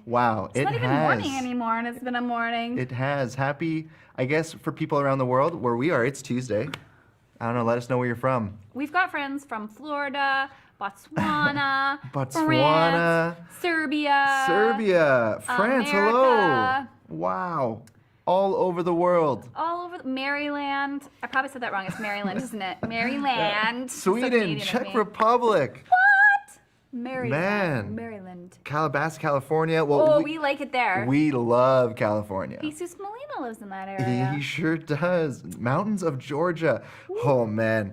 Wow, It's not even morning anymore, and it's been a morning. It has. Happy, I guess, for people around the world, where we are, it's Tuesday. I don't know, let us know where you're from. We've got friends from Florida, Botswana, Botswana, France, Serbia, France, America. hello. Wow, all over the world. All over Maryland. I probably said that wrong. It's Maryland, isn't it? Maryland. Sweden, Czech Republic. What? Maryland. Man. Maryland. Calabasas, California. Well, we like it there. We love California. Jesus Molina lives in that area. He sure does. Mountains of Georgia. Oh, man.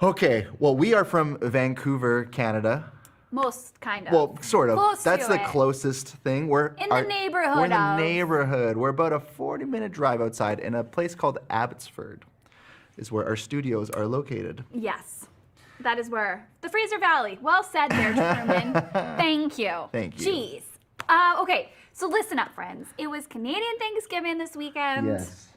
Okay, well, we are from Vancouver, Canada. Most, kind of. Well, sort of. Close That's to the it. closest thing. In the neighborhood We're in the of. neighborhood. We're about a 40-minute drive outside in a place called Abbotsford is where our studios are located. Yes. That is where. The Fraser Valley. Well said there, Truman. Thank you. Thank you. Jeez. Okay, so listen up, friends. It was Canadian Thanksgiving this weekend. Yes.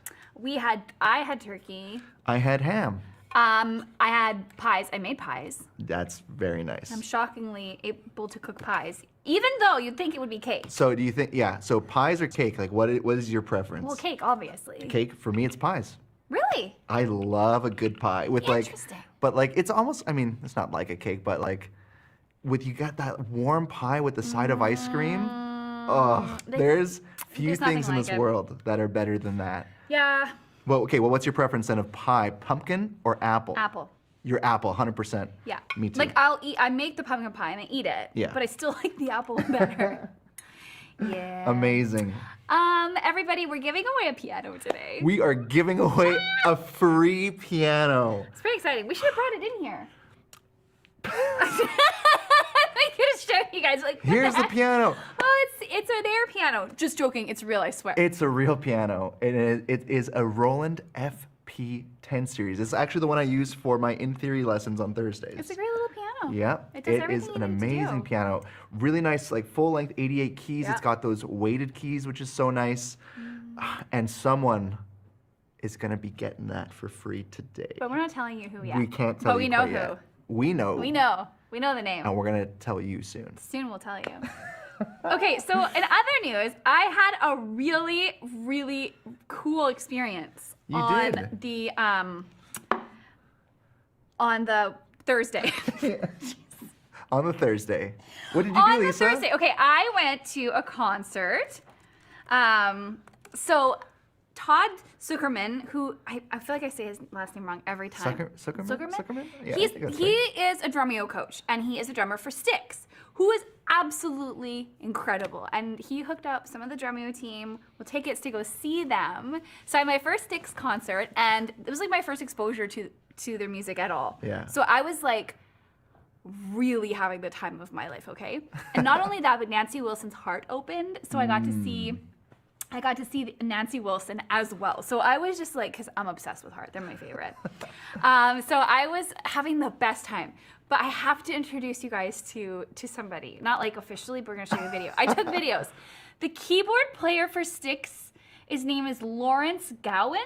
I had turkey. I had ham. I had pies. I made pies. That's very nice. I'm shockingly able to cook pies, even though you'd think it would be cake. So do you think, so pies or cake? Like what is your preference? Well, cake, obviously. Cake, for me, it's pies. Really? I love a good pie with Interesting. but like it's almost, I mean, it's not like a cake, but like you got that warm pie with the side of ice cream. Oh, there's few things in this world that are better than that. Yeah. Well, okay, what's your preference then of pie? Pumpkin or apple? Apple. You're apple, 100%. Yeah. Me too. Like I make the pumpkin pie and I eat it. Yeah. But I still like the apple better. Yeah. Amazing. Everybody, we're giving away a piano today. We are giving away a free piano. It's pretty exciting. We should have brought it in here. I could have shown you guys like. Here's the piano. Oh, it's their piano. Just joking. It's real. I swear. It's a real piano. It is a Roland FP10 series. It's actually the one I use for my in theory lessons on Thursdays. It's a great little piano. Yeah, It does it everything is you an need it to amazing do. piano. Really nice, like full length 88 keys. Yeah. It's got those weighted keys, which is so nice. And someone is gonna be getting that for free today. But we're not telling you who yet. We can't tell But you we know quite who. yet. We know. We know. We know the name. And we're gonna tell you soon. Soon we'll tell you. Okay, so in other news, I had a really, really cool experience on the Thursday. On the Thursday. What did you On do, the Lisa? Thursday. Okay, I went to a concert. So Todd Zuckerman, who I feel like I say his last name wrong every time. Zuckerman? Yeah, I He think that's is a drumeo coach, and he is a drummer for Styx, who is absolutely incredible. And he hooked up some of the drumeo team with tickets to go see them. So I had my first Styx concert, and it was like my first exposure to their music at all. Yeah. So I was like really having the time of my life, okay? And not only that, but Nancy Wilson's Heart opened, so I got to see Nancy Wilson as well. So I was just like, because I'm obsessed with Heart, they're my favorite. So I was having the best time. But I have to introduce you guys to somebody. Not like officially, but we're gonna show you a video. I took videos. The keyboard player for Styx, his name is Lawrence Gowan.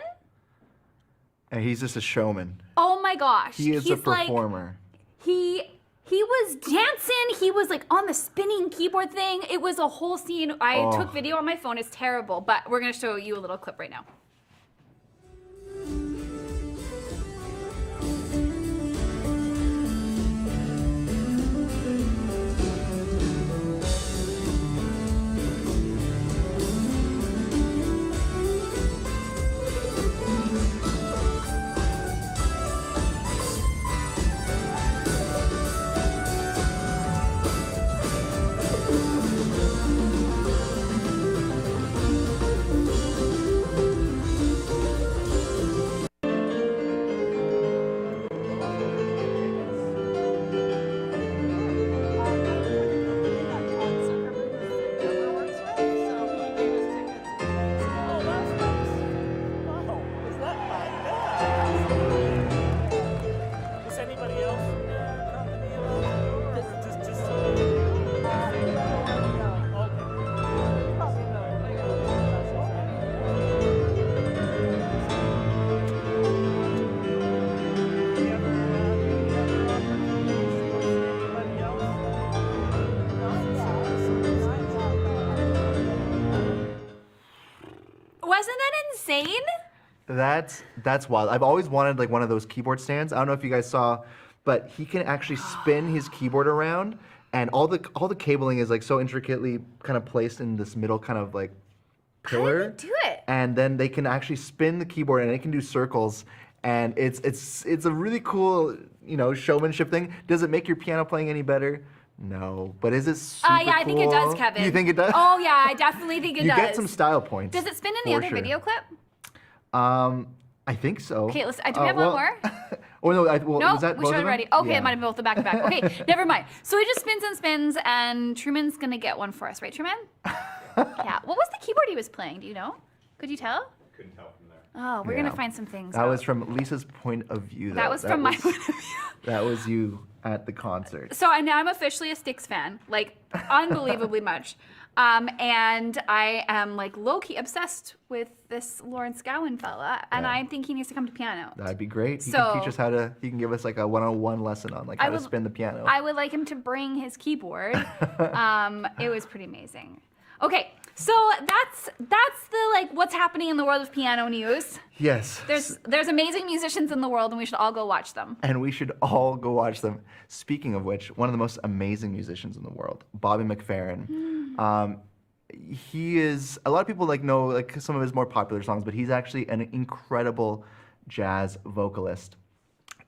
And he's just a showman. Oh my gosh. He's a performer. He was dancing. He was like on the spinning keyboard thing. It was a whole scene. I took video on my phone. It's terrible, but we're gonna show you a little clip right now. insane? That's wild. I've always wanted like one of those keyboard stands. I don't know if you guys saw, but he can actually spin his keyboard around, and all the cabling is like so intricately kind of placed in this middle kind of like pillar. How do they do it? And then they can actually spin the keyboard, and it can do circles. And it's a really cool, showmanship thing. Does it make your piano playing any better? No, but is it super Yeah, I think it does, cool? Kevin. You think it does? Oh yeah, I definitely think it You does. get some style points. Does it spin in the other video clip? I think so. Okay, do we have one more? Oh no, No, was that we both showed of it already. them? Okay, Yeah. it might have been both the back to back. Okay, never mind. So it just spins and spins, and Truman's gonna get one for us, right, Truman? Yeah. What was the keyboard he was playing? Do you know? Could you tell? Couldn't tell from there. Oh, we're gonna find some things. That out. was from Lisa's point of view. That was from my point of view. That was you at the concert. So now I'm officially a Styx fan, like unbelievably much. And I am like low-key obsessed with this Lawrence Gowan fella, and Yeah. I think he needs to come to Piano. That'd be great. He So- can teach us he can give us like a 101 lesson on like how to spin the piano. I would like him to bring his keyboard. It was pretty amazing. Okay, so that's the like what's happening in the world of piano news. Yes. There's amazing musicians in the world, and we should all go watch them. And we should all go watch them. Speaking of which, one of the most amazing musicians in the world, Bobby McFerrin. He is, a lot of people know like some of his more popular songs, but he's actually an incredible jazz vocalist.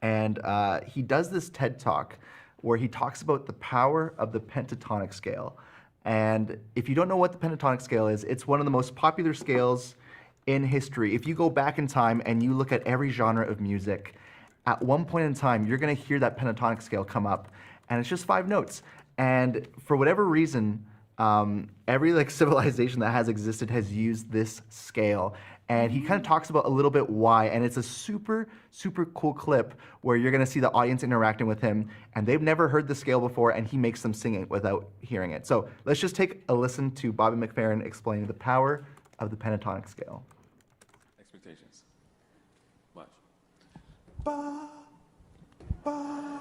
And he does this TED Talk where he talks about the power of the pentatonic scale. And if you don't know what the pentatonic scale is, it's one of the most popular scales in history. If you go back in time and you look at every genre of music, at one point in time, you're gonna hear that pentatonic scale come up, and it's just 5 notes. And for whatever reason, every like civilization that has existed has used this scale. And he kind of talks about a little bit why, and it's a super, super cool clip where you're gonna see the audience interacting with him, and they've never heard the scale before, and he makes them sing it without hearing it. So let's just take a listen to Bobby McFerrin explaining the power of the pentatonic scale. Expectations. Watch. Ba, ba.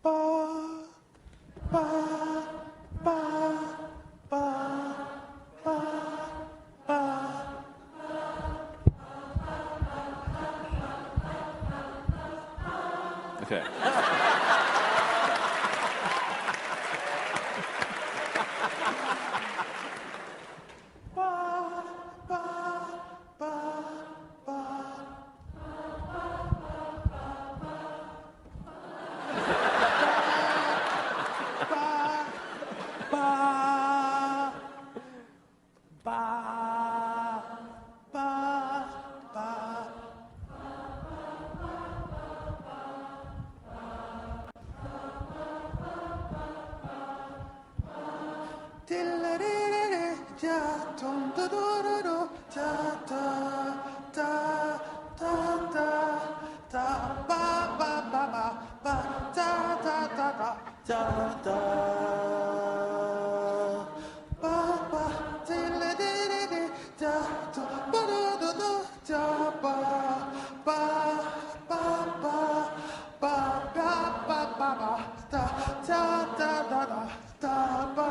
Ba, ba, ba, ba, ba, ba. Okay. Ba, ba, ba, ba. Ba, ba, ba, ba. Diddle-diddle-diddle, ja, dum-da-da-da-da, da, da, da, da, da, da, ba, ba, ba, ba, ba, da, da, da, da, da, da. Ba, ba, diddle-diddle-diddle, da, da, ba-da-da-da, da, ba, ba, ba, ba, ba, ba, ba, ba, ba, da, da, da, da, da, da, ba,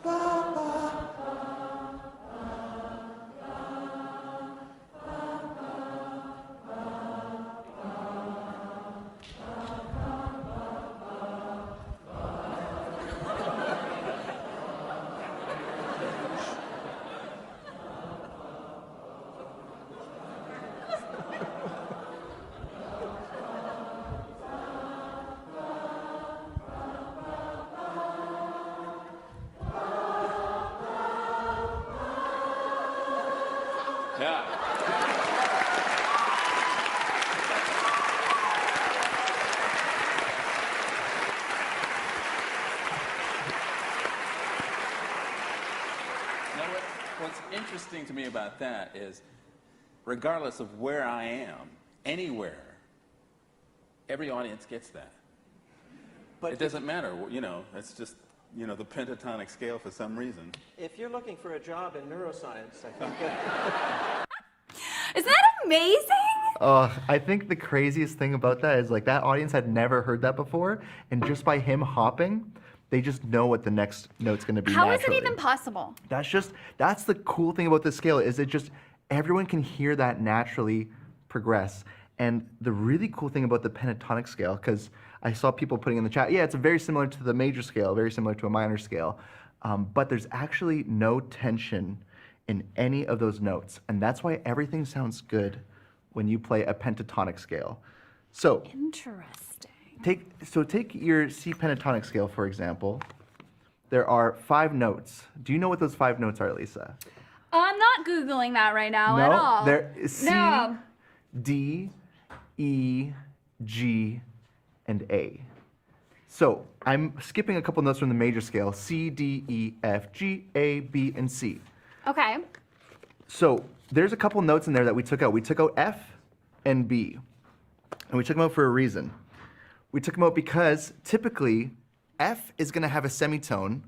ba, ba. Yeah. Now, what's interesting to me about that is, regardless of where I am, anywhere, every audience gets that. But It doesn't matter, it's just, the pentatonic scale for some reason. If you're looking for a job in neuroscience, I think Isn't that amazing? I think the craziest thing about that is like that audience had never heard that before, and just by him hopping, they just know what the next note's going to be. How is it naturally. even possible? That's the cool thing about this scale is it just everyone can hear that naturally progress. And the really cool thing about the pentatonic scale, because I saw people putting in the chat, yeah, it's very similar to the major scale, very similar to a minor scale, but there's actually no tension in any of those notes, and that's why everything sounds good when you play a pentatonic scale. So Interesting. take your C pentatonic scale, for example. There are 5 notes. Do you know what those 5 notes are, Lisa? I'm not Googling that right now at all. They're C, No. D, E, G, and A. So I'm skipping a couple notes from the major scale, C, D, E, F, G, A, B, and C. Okay. So there's a couple notes in there that we took out. We took out F and B, and we took them out for a reason. We took them out because typically F is going to have a semitone.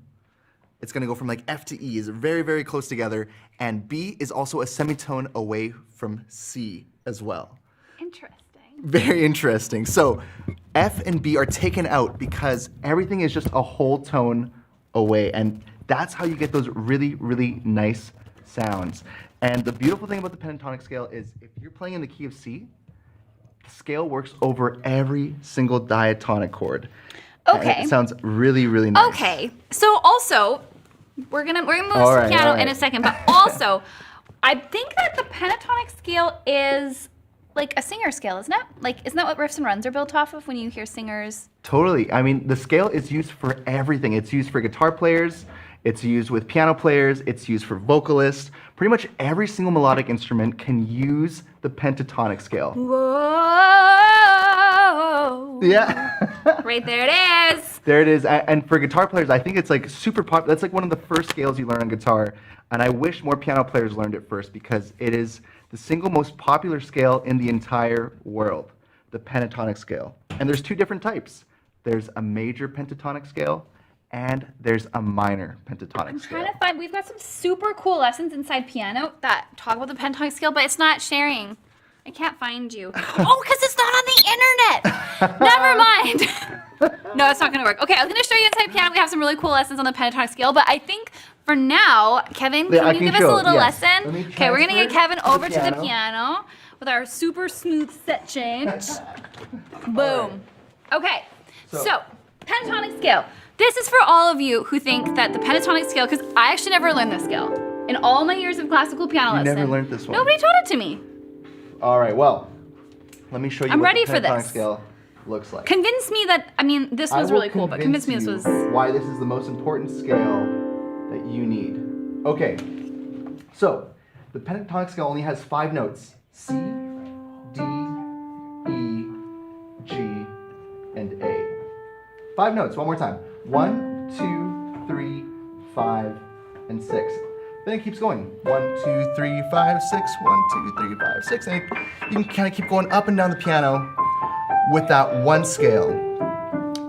It's going to go from like F to E, is very, very close together, and B is also a semitone away from C as well. Interesting. Very interesting. So F and B are taken out because everything is just a whole tone away, and that's how you get those really, really nice sounds. And the beautiful thing about the pentatonic scale is if you're playing in the key of C, the scale works over every single diatonic chord. Okay. And it sounds really, really nice. Okay. So also, we're gonna move All to right, piano all right. in a second, but also, I think that the pentatonic scale is like a singer scale, isn't it? Like, isn't that what riffs and runs are built off of when you hear singers? Totally. I mean, the scale is used for everything. It's used for guitar players, it's used with piano players, it's used for vocalists. Pretty much every single melodic instrument can use the pentatonic scale. Whoa. Yeah. Right there it is. There it is. And for guitar players, I think it's like super popular. That's like one of the first scales you learn on guitar. And I wish more piano players learned it first because it is the single most popular scale in the entire world, the pentatonic scale. And there's 2 different types. There's a major pentatonic scale and there's a minor pentatonic scale. Trying to find, we've got some super cool lessons inside Pianote that talk about the pentatonic scale, but it's not sharing. I can't find you. Oh, because it's not on the internet. Never mind. No, it's not going to work. Okay, I was going to show you inside Pianote. We have some really cool lessons on the pentatonic scale, but I think for now, Kevin, Yeah, I can you can give us a show, little yes. lesson? Let me Okay, we're going to get transfer Kevin over the to the piano. piano with our super smooth set change. Boom. Okay, so pentatonic scale. This is for all of you who think that the pentatonic scale, because I actually never learned this scale. In all my years of classical piano You lesson. never learned this one? Nobody taught it to me. All right, well, let me show you I'm what ready the for pentatonic this. scale looks like. Convince me that, I mean, this I was will really cool, but convince me this was... why this is the most important scale that you need. Okay, so the pentatonic scale only has 5 notes: C, D, E, G, and A. 5 notes. One more time. 1, 2, 3, 5, and 6. Then it keeps going. 1, 2, 3, 5, 6. 1, 2, 3, 5, 6. And you can kind of keep going up and down the piano with that one scale.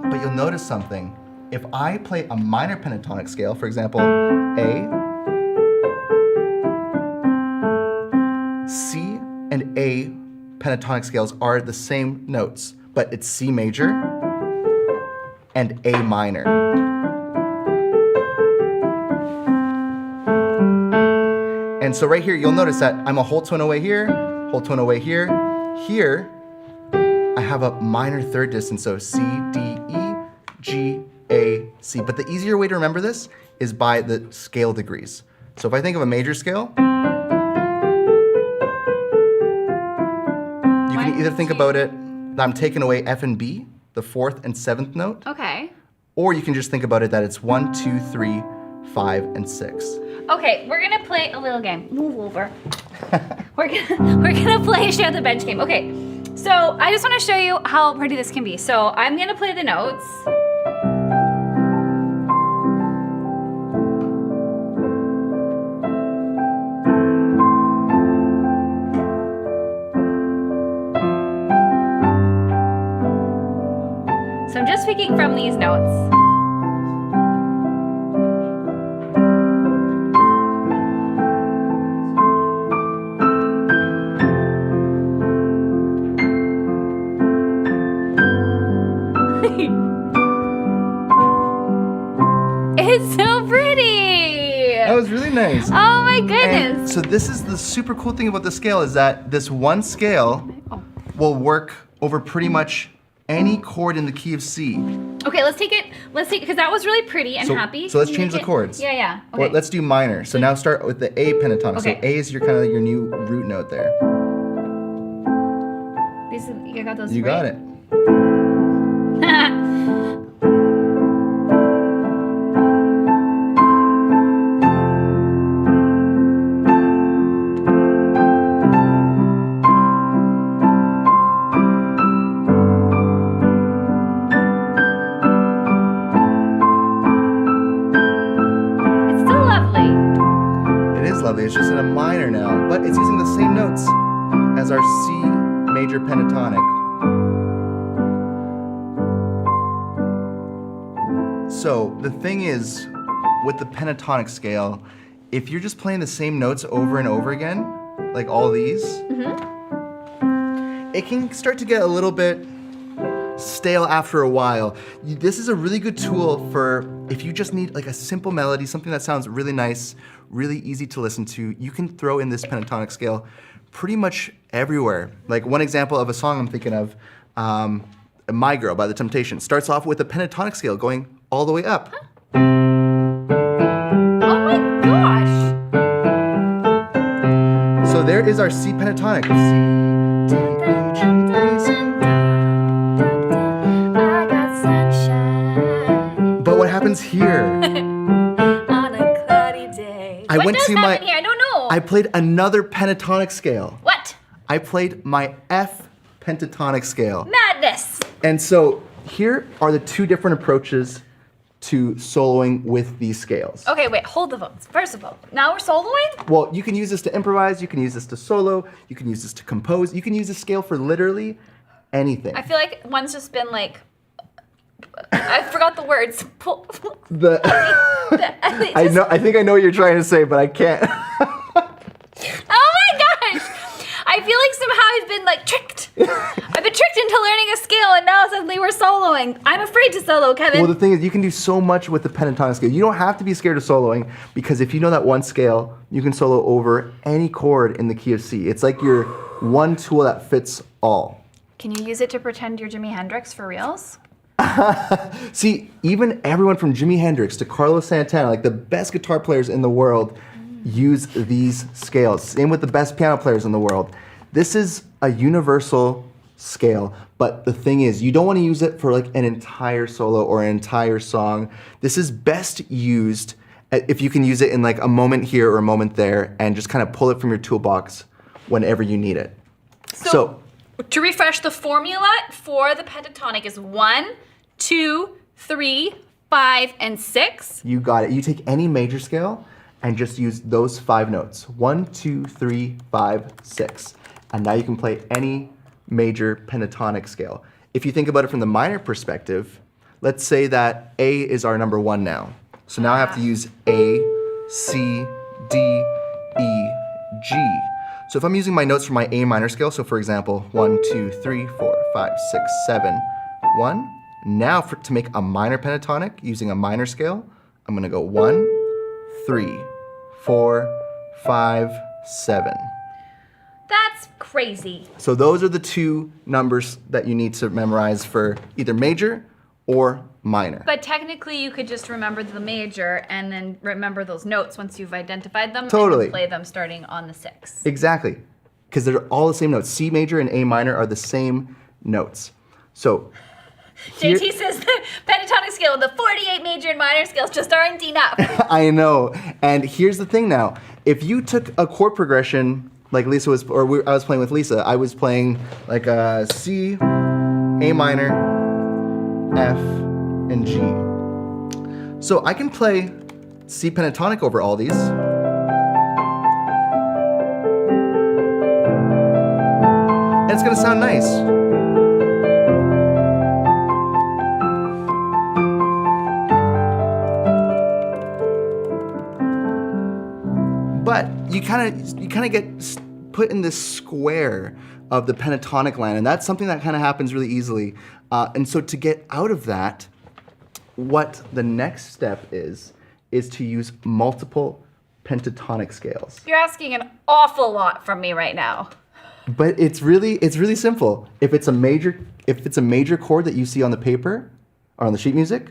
But you'll notice something. If I play a minor pentatonic scale, for example, A, C and A pentatonic scales are the same notes, but it's C major and A minor. And so right here, you'll notice that I'm a whole tone away here, whole tone away here. Here, I have a minor third distance, so C, D, E, G, A, C. But the easier way to remember this is by the scale degrees. So if I think of a major scale, you can either think about it that I'm taking away F and B, the 4th and 7th note, Okay. or you can just think about it that it's 1, 2, 3, 5, and 6. Okay, we're gonna play a little game. Move over. we're gonna play a share the bench game. Okay, so I just want to show you how pretty this can be. So I'm gonna play the notes. So I'm just speaking from these notes. really nice. Oh my And goodness. so this is the super cool thing about the scale is that this one scale will work over pretty much any chord in the key of C. Okay, let's take it, because that was really pretty and So- happy. so let's Can you change make the it- chords. Yeah, yeah. Well, Okay. let's do minor. So now start with the A pentatonic. Okay. So A is your kind of your new root note there. You got those You got right? it. It's still lovely. It is lovely. It's just in a minor now, but it's using the same notes as our C major pentatonic. So the thing is, with the pentatonic scale, if you're just playing the same notes over and over again, like all these, it can start to get a little bit stale after a while. This is a really good tool for if you just need like a simple melody, something that sounds really nice, really easy to listen to. You can throw in this pentatonic scale pretty much everywhere. Like one example of a song I'm thinking of, My Girl by The Temptations, starts off with a pentatonic scale going all the way up. Oh my gosh. So there is our C pentatonic. I got sunshine But what happens here? on a cloudy day. I What went does to happen here? I don't know. I played another pentatonic scale. What? I played my F pentatonic scale. Madness. And so here are the two different approaches to soloing with these scales. Okay, wait, hold the phones. First of all, now we're soloing? Well, you can use this to improvise, you can use this to solo, you can use this to compose, you can use this scale for literally anything. I feel like one's just been like, I forgot the words. Pull. The I think I know what you're trying to say, but I can't. Oh my gosh! I feel like somehow I've been like tricked. I've been tricked into learning a scale and now suddenly we're soloing. I'm afraid to solo, Kevin. Well, the thing is, you can do so much with the pentatonic scale. You don't have to be scared of soloing because if you know that one scale, you can solo over any chord in the key of C. It's like your one tool that fits all. Can you use it to pretend you're Jimi Hendrix for reals? See, even everyone from Jimi Hendrix to Carlos Santana, like the best guitar players in the world, use these scales. Same with the best piano players in the world. This is a universal scale, but the thing is, you don't want to use it for like an entire solo or an entire song. This is best used if you can use it in like a moment here or a moment there and just kind of pull it from your toolbox whenever you need it. So to refresh, the formula for the pentatonic is 1, 2, 3, 5, and 6. you got it. You take any major scale and just use those 5 notes. 1, 2, 3, 5, 6. And now you can play any major pentatonic scale. If you think about it from the minor perspective, let's say that A is our number 1 now. So now I have to use A, C, D, E, G. So if I'm using my notes for my A minor scale, so for example, 1, 2, 3, 4, 5, 6, 7, 1. Now to make a minor pentatonic using a minor scale, I'm gonna go 1, 3, 4, 5, 7. That's crazy. So those are the two numbers that you need to memorize for either major or minor. But technically, you could just remember the major and then remember those notes once you've identified them. Totally. And play them starting on the 6. Exactly, because they're all the same notes. C major and A minor are the same notes. So here- JT says the pentatonic scale, the 48 major and minor scales just aren't enough. I know. And here's the thing now. If you took a chord progression like Lisa was, I was playing with Lisa, I was playing like a C, A minor, F, and G. So I can play C pentatonic over all these. And it's gonna sound nice. But you kind of get put in this square of the pentatonic line, and that's something that kind of happens really easily. And so to get out of that, what the next step is to use multiple pentatonic scales. You're asking an awful lot from me right now. But it's really simple. If it's a major chord that you see on the paper or on the sheet music,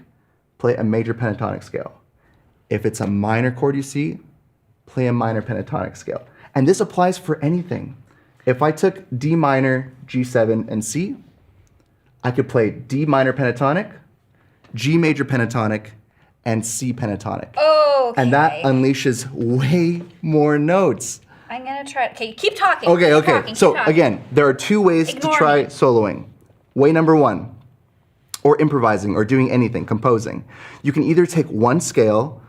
play a major pentatonic scale. If it's a minor chord you see, play a minor pentatonic scale. And this applies for anything. If I took D minor, G7, and C, I could play D minor pentatonic, G major pentatonic, and C pentatonic. Okay. And that unleashes way more notes. I'm gonna try. Okay, keep talking. Okay, keep okay. Talking, So keep talking. again, there are two ways Ignore to try me. soloing. Way number one, or improvising, or doing anything, composing. You can either take one scale,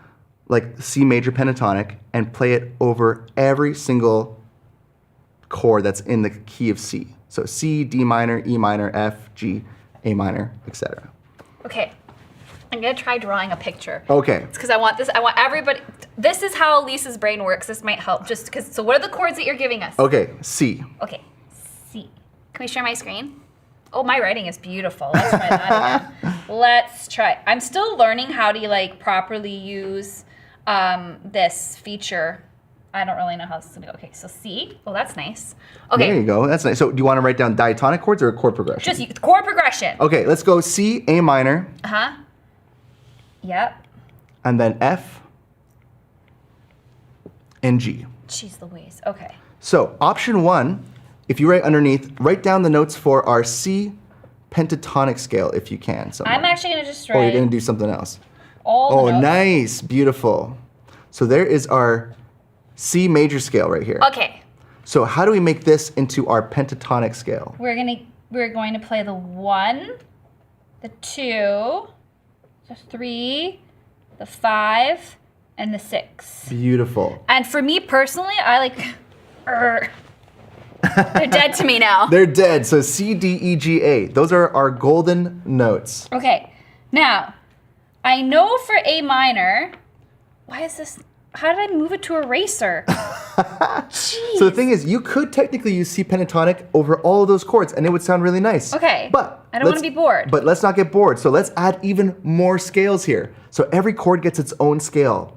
like C major pentatonic, and play it over every single chord that's in the key of C. So C, D minor, E minor, F, G, A minor, etc. Okay, I'm gonna try drawing a picture. Okay. It's because I want everybody. This is how Lisa's brain works. This might help. Just because. So, what are the chords that you're giving us? Okay, C. Okay, C. Can we share my screen? Oh, my writing is beautiful. Let's try that again. Let's try. I'm still learning how to like properly use this feature. I don't really know how this is gonna go. Okay, so C. Oh, that's nice. Okay. There you go. That's nice. So do you want to write down diatonic chords or a chord progression? Just chord progression. Okay, let's go C, A minor, Yep. and then F, and G. Jeez Louise. Okay. So option one, if you write underneath, write down the notes for our C pentatonic scale if you can. Somewhere. I'm actually gonna just Or you're write gonna do something else. all the Oh, notes. nice, beautiful. So there is our C major scale right here. Okay. So how do we make this into our pentatonic scale? We're going to play the 1, the 2, the 3, the 5, and the 6. Beautiful. And for me personally, I like. They're dead to me now. They're dead. So C, D, E, G, A. Those are our golden notes. Okay. Now, I know for A minor. Why is this? How did I move it to eraser? Jeez. So the thing is, you could technically use C pentatonic over all of those chords, and it would sound really nice. Okay. But I don't wanna let's- be bored. But let's not get bored. So let's add even more scales here. So every chord gets its own scale.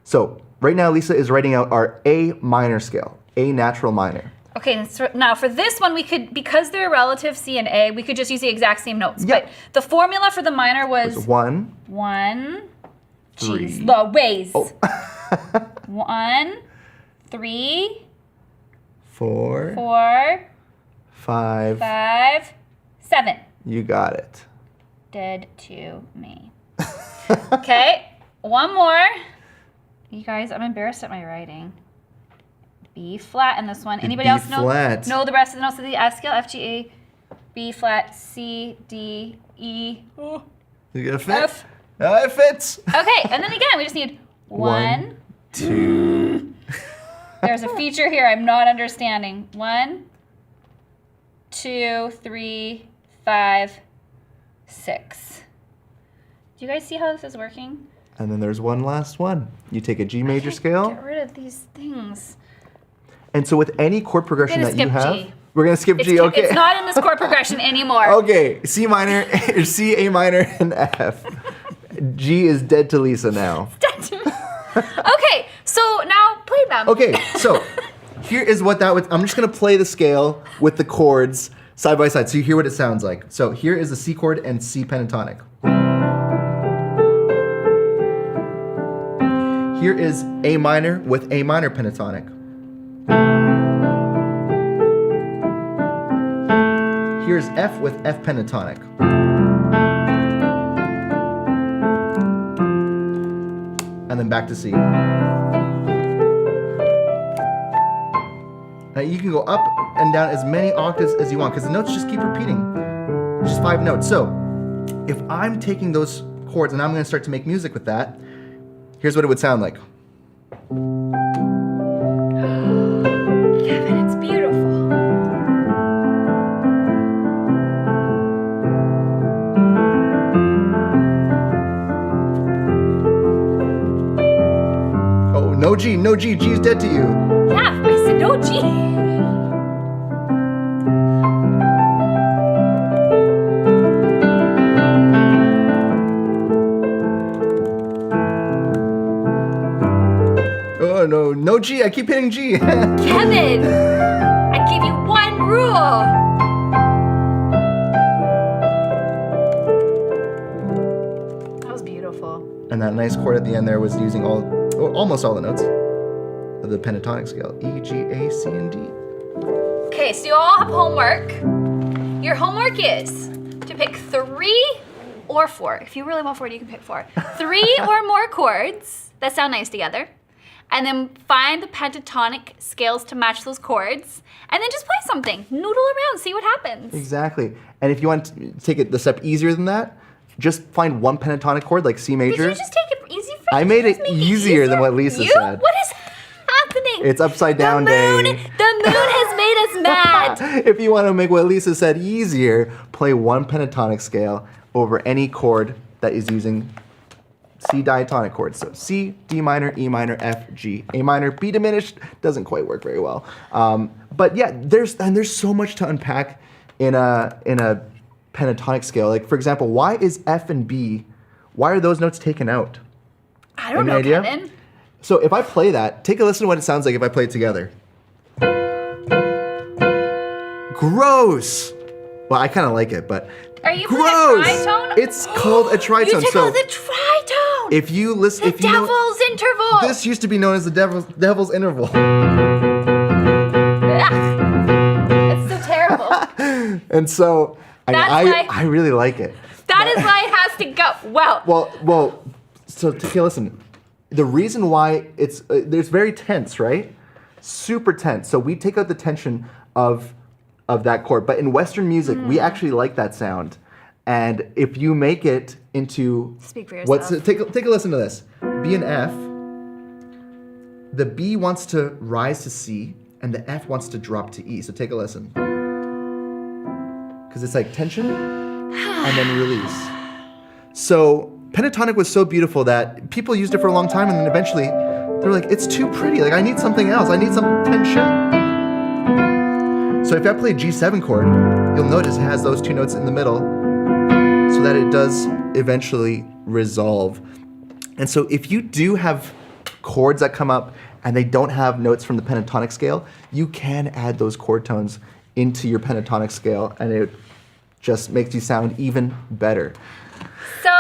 So right now, Lisa is writing out our A minor scale, A natural minor. Okay, and so now for this one, we could, because they're relative C and A, we could just use the exact same notes. Yep. But the formula for the minor was It's 1, 1, 3. jeez, the ways. Oh. 1, 3, 4, 4, 5. 5, 7. You got it. Dead to me. Okay, one more. You guys, I'm embarrassed at my writing. B flat in this one. Anybody B else flat. know the rest of the notes of the F scale? F, G, A, B flat, C, D, E, You got a fit? F. It fits. Okay, and then again, we just need 1. 2. There's a feature here I'm not understanding. 1, 2, 3, 5, 6. Do you guys see how this is working? And then there's one last one. You take a G major scale. Get rid of these things. And so with any chord progression Gonna that you skip have, G. we're gonna skip G. Okay. It's not in this chord progression anymore. Okay, C minor, C, A minor, and F. G is dead to Lisa now. Okay, so now play them. Okay, so here is what that would. I'm just gonna play the scale with the chords side by side, so you hear what it sounds like. So here is the C chord and C pentatonic. Here is A minor with A minor pentatonic. Here's F with F pentatonic. And then back to C. Now you can go up and down as many octaves as you want because the notes just keep repeating. Just 5 notes. So if I'm taking those chords and I'm going to start to make music with that, here's what it would sound like. Kevin, it's beautiful. Oh, no G, no G, G is dead to you. Yeah, I said no G. Oh No G. I keep hitting G. Kevin, I give you one rule. That was beautiful. And that nice chord at the end there was using almost all the notes of the pentatonic scale. E, G, A, C, and D. Okay, so you all have homework. Your homework is to pick 3 or 4. If you really want 4, you can pick 4. 3 or more chords that sound nice together. And then find the pentatonic scales to match those chords. And then just play something. Noodle around, see what happens. Exactly. And if you want to take it the step easier than that, just find one pentatonic chord like C major. Did you just take it easy for I you? made Just it make easier than what Lisa You? said. What is happening? It's upside down the moon, day. The moon has made us mad. If you want to make what Lisa said easier, play one pentatonic scale over any chord that is using C diatonic chords. So C, D minor, E minor, F, G, A minor, B diminished. Doesn't quite work very well. But yeah, there's so much to unpack in a pentatonic scale. Like for example, why is F and B, why are those notes taken out? I don't Any know, idea? Kevin. So if I play that, take a listen to what it sounds like if I play it together. Gross. Well, I kind of like it, but Are you playing gross. a tritone? It's called a tritone. You took So out the tritone. if you listen, The if you know, devil's interval. this used to be known as the devil's interval. Ugh. It's so terrible. And so That's I why- really like it. That is why it has to go. Well, Well, so okay, listen. The reason why it's very tense, right? Super tense. So we take out the tension of that chord. But in Western music, we actually like that sound. And if you make it into Speak for yourself. take a listen to this. B and F. The B wants to rise to C, and the F wants to drop to E. So take a listen. Because it's like tension and then release. So pentatonic was so beautiful that people used it for a long time, and then eventually they're like, it's too pretty. Like I need something else. I need some tension. So if I play a G7 chord, you'll notice it has those 2 notes in the middle so that it does eventually resolve. And so if you do have chords that come up and they don't have notes from the pentatonic scale, you can add those chord tones into your pentatonic scale and it just makes you sound even better. so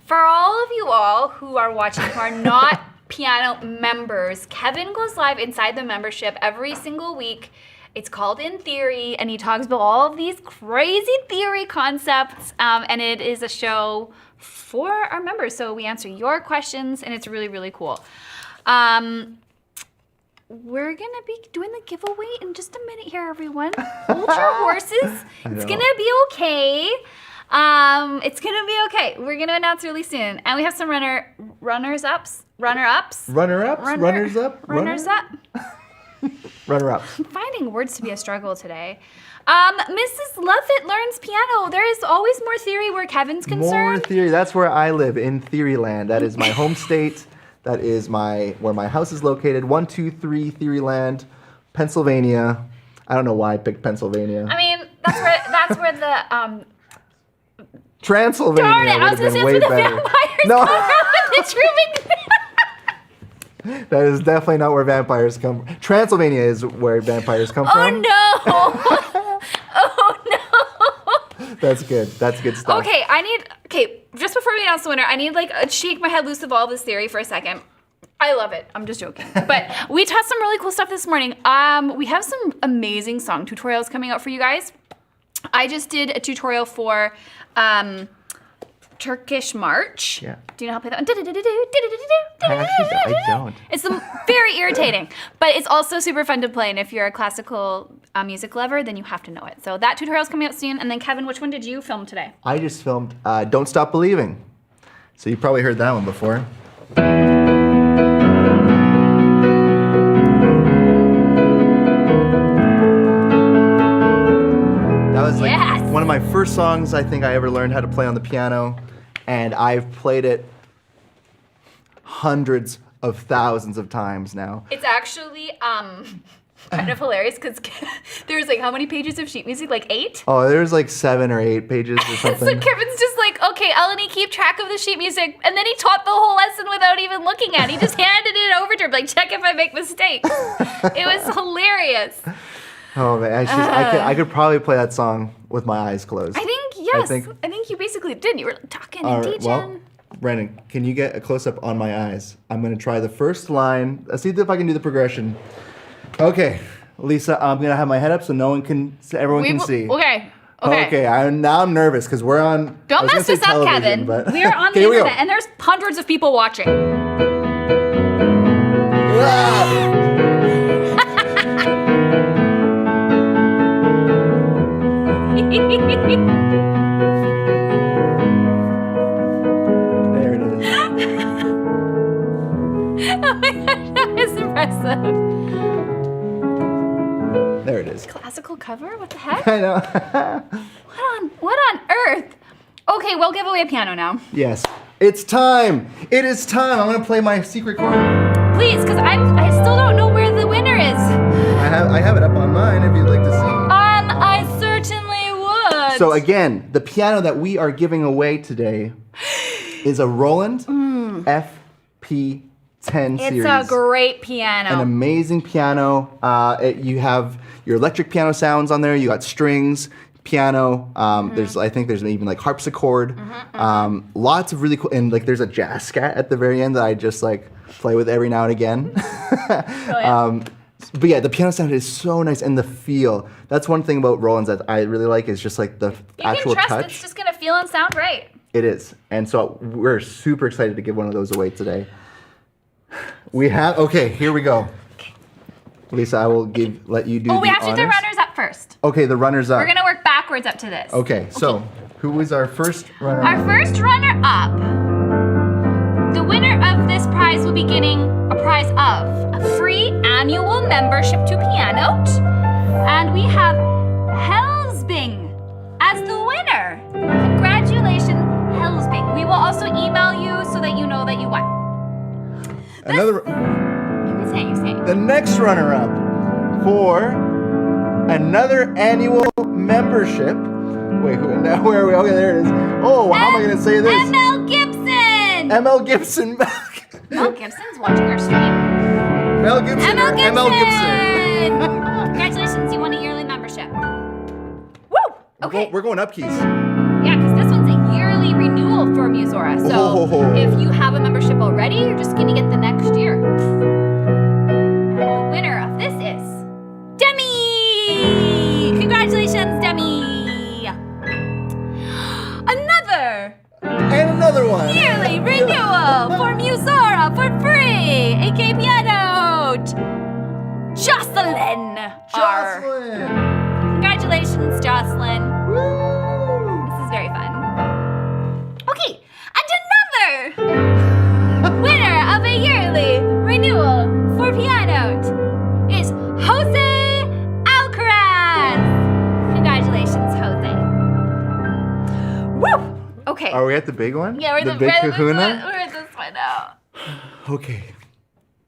for all of you all who are watching who are not piano members, Kevin goes live inside the membership every single week. It's called In Theory, and he talks about all of these crazy theory concepts, and it is a show for our members. So we answer your questions, and it's really, really cool. We're gonna be doing the giveaway in just a minute here, everyone. Hold your horses. It's gonna be okay. It's gonna be okay. We're gonna announce really soon, and we have some runners up. Finding words to be a struggle today. Mrs. Lovett learns piano. There is always more theory where Kevin's More concerned. theory. That's where I live, in Theoryland. That is my home state. That is where my house is located. 123 Theoryland, Pennsylvania. I don't know why I picked Pennsylvania. I mean, that's where the Transylvania darn it! I was would gonna have say been that's way where the better. vampires No. come from. The Truman. That is definitely not where vampires come from. Transylvania is where vampires come Oh from. no! Oh no! That's good. That's good stuff. Okay, just before we announce the winner, I need shake my head loose of all this theory for a second. I love it. I'm just joking. But we taught some really cool stuff this morning. We have some amazing song tutorials coming out for you guys. I just did a tutorial for Turkish March. Yeah. Do you know how to play that one? I don't. It's very irritating, but it's also super fun to play. And if you're a classical music lover, then you have to know it. So that tutorial's coming out soon. And then Kevin, which one did you film today? I just filmed Don't Stop Believing. So you probably heard that one before. That was like Yes. one of my first songs I think I ever learned how to play on the piano. And I've played it hundreds of thousands of times now. It's actually kind of hilarious because there's like how many pages of sheet music? Like 8? Oh, there's like 7 or 8 pages or So something. Kevin's just like, okay, Eleni, keep track of the sheet music. And then he taught the whole lesson without even looking at it. He just handed it over to her, like, check if I make mistakes. It was hilarious. Oh man, I could probably play that song with my eyes closed. I think, yes. think- I think you basically did. You were talking All and right, teaching. well, Brandon, can you get a close up on my eyes? I'm gonna try the first line. Let's see if I can do the progression. Okay, Lisa, I'm gonna have my head up so everyone can see. Okay. Okay, now I'm nervous because we're on. I Don't was gonna mess say this up, television, Kevin. but- We are on Okay, the here we go. internet, and there's hundreds of people watching. Ah! There it is. Oh my gosh, that was impressive. There it is. Classical cover? What the heck? I know. What on earth? Okay, we'll give away a piano now. Yes, it's time. It is time. I'm gonna play my secret chord. Please, because I still don't know where the winner is. I have it up on mine if you'd like to see. I certainly would. So again, the piano that we are giving away today is a Roland FP10 it's series. a great piano. An amazing piano. You have your electric piano sounds on there. You got strings, piano. I think there's even like harpsichord. Lots of really cool, and like there's a jazz scat at the very end that I just like play with every now and again. But yeah, the piano sound is so nice, and the feel. That's one thing about Roland's that I really like is just like the actual you can trust touch. it's just gonna feel and sound right. It is, and so we're super excited to give one of those away today. We have here we go. Lisa, I will let you do. Oh, we the have to do the honors. runners up first. Okay, the runners up. We're gonna work backwards up to this. Okay, so who is our first runner? Our first runner up. The winner of this prize will be getting a prize of a free annual membership to Pianote. And we have Helsbing as the winner. Congratulations, Helsbing. We will also email you so that you know that you won. Another. You say. The next runner-up for another annual membership. Wait, now where are we? Okay, there it is. Oh, how am I gonna say this? ML Gibson. ML Gibson. Mel Gibson's watching our stream. Mel Gibson. ML or Gibson. ML Gibson. Congratulations, you won a yearly membership. Woo! Okay. We're going up keys. Yeah, because this one's a yearly renewal for Musora. So Oh. if you have a membership already, you're just going to get the next year. And the winner of this is Demi! Congratulations, Demi! Another And another one. yearly renewal for Musora for free! AK Pianote! Jocelyn! R. Jocelyn. Congratulations, Jocelyn. Woo. This is very fun. Okay, and another winner of a yearly renewal for Pianote is Jose Alcaraz. Congratulations, Jose. Woo! Okay. Are we at the big one? Yeah, we're the big kahuna. We're at this one now. Okay.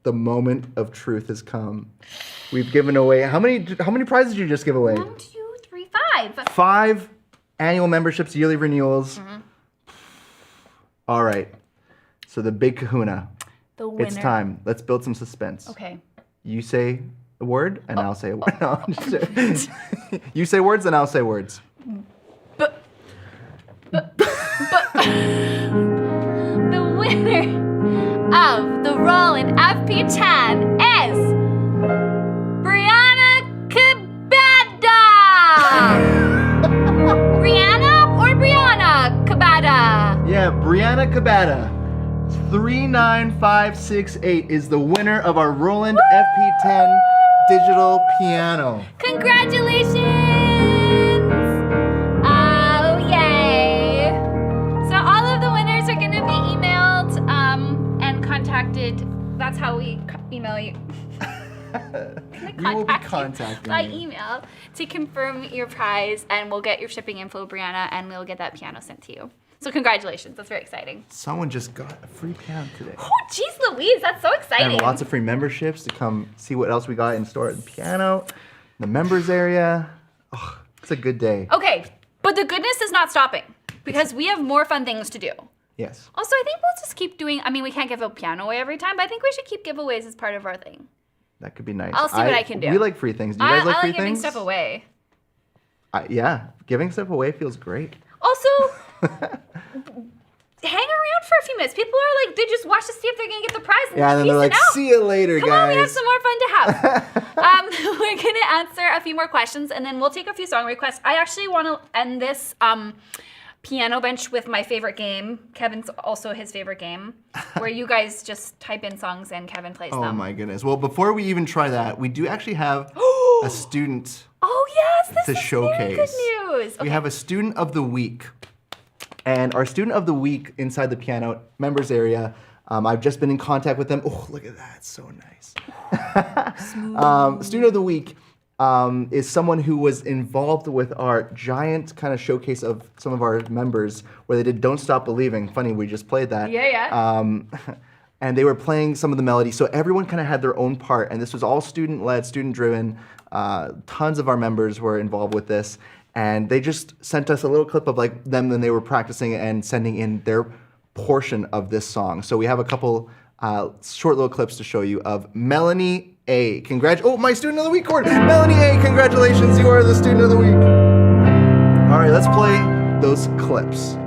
The moment of truth has come. We've given away how many prizes did you just give away? 1, 2, 3, 5. 5 annual memberships, yearly renewals. All right. So the big kahuna. The winner. It's time. Let's build some suspense. Okay. You say a word and I'll say a word. No, I'm just kidding. You say words and I'll say words. But the winner of the Roland FP10 is Brianna Cabada. Brianna or Brianna Cabada? Yeah, Brianna Cabada. 39568 is the winner of our Roland FP10 digital piano. Congratulations! Oh, yay! So all of the winners are going to be emailed and contacted. That's how we email you. We will be Contact you contacting by you. email to confirm your prize, and we'll get your shipping info, Brianna, and we'll get that piano sent to you. So congratulations, that's very exciting. Someone just got a free piano today. Oh, geez Louise, that's so exciting. And lots of free memberships to come see what else we got in store at the piano, the members area. Oh, it's a good day. Okay, but the goodness is not stopping because we have more fun things to do. Yes. Also, I think we'll just keep doing, I mean, we can't give a piano away every time, but I think we should keep giveaways as part of our thing. That could be nice. I'll see what I can do. We like free things. Do you guys like I free like giving things? stuff away. Yeah, giving stuff away feels great. Also, hang around for a few minutes. People are like, they just watch to see if they're gonna get the prize. And Yeah, and then they're like, peace it out. see you later, Come guys. on, we have some more fun to have. We're gonna answer a few more questions, and then we'll take a few song requests. I actually want to end this piano bench with my favorite game. Kevin's also his favorite game, where you guys just type in songs and Kevin plays them. Oh my goodness. Well, before we even try that, we do actually have a student Oh yes, this to is showcase. very good news. We have a student of the week. And our student of the week inside the piano members area, I've just been in contact with them. Oh, look at that, it's so nice. Student of the week is someone who was involved with our giant kind of showcase of some of our members where they did Don't Stop Believing. Funny, we just played that. Yeah. And they were playing some of the melodies. So everyone kind of had their own part. And this was all student-led, student-driven. Tons of our members were involved with this. And they just sent us a little clip of like them when they were practicing and sending in their portion of this song. So we have a couple short little clips to show you of Melanie A. Oh, my student of the week award. Melanie A, congratulations, you are the student of the week. All right, let's play those clips.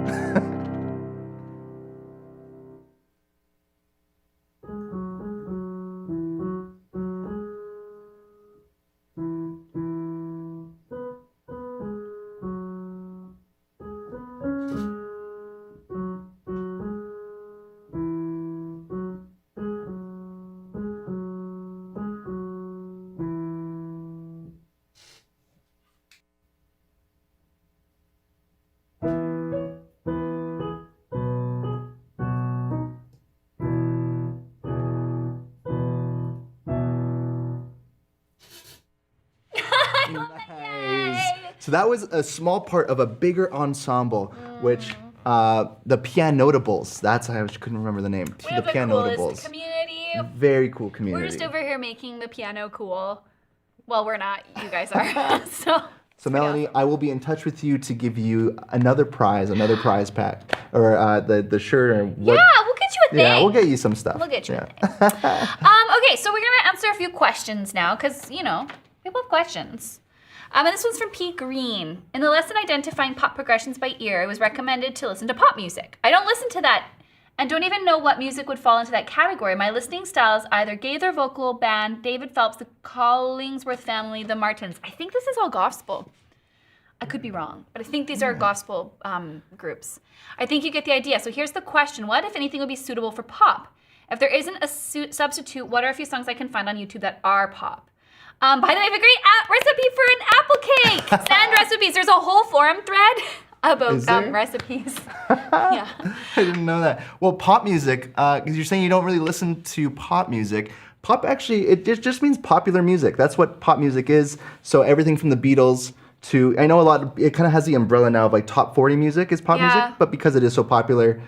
Nice. So that was a small part of a bigger ensemble, which the Pianotables. That's I couldn't remember the name. We have the coolest community. Very cool community. We're just over here making the piano cool. Well, we're not. You guys are. So Melanie, I will be in touch with you to give you another prize pack, or the shirt, or what? Yeah, we'll get you a thing. Yeah, we'll get you some stuff. We'll get you Yeah. a thing. Okay, so we're gonna answer a few questions now, because people have questions. And this one's from P. Green. In the lesson identifying pop progressions by ear, it was recommended to listen to pop music. I don't listen to that and don't even know what music would fall into that category. My listening style is either Gaither Vocal Band, David Phelps, the Collingsworth Family, the Martins. I think this is all gospel. I could be wrong, but I think these are gospel groups. I think you get the idea. So here's the question. What, if anything, would be suitable for pop? If there isn't a substitute, what are a few songs I can find on YouTube that are pop? By the way, I have a great recipe for an apple cake. Sand recipes. There's a whole forum thread about recipes. Yeah. I didn't know that. Well, pop music, because you're saying you don't really listen to pop music. Pop actually, it just means popular music. That's what pop music is. So everything from the Beatles to, I know it kind of has the umbrella now of like top 40 music is pop music, but because it is so popular,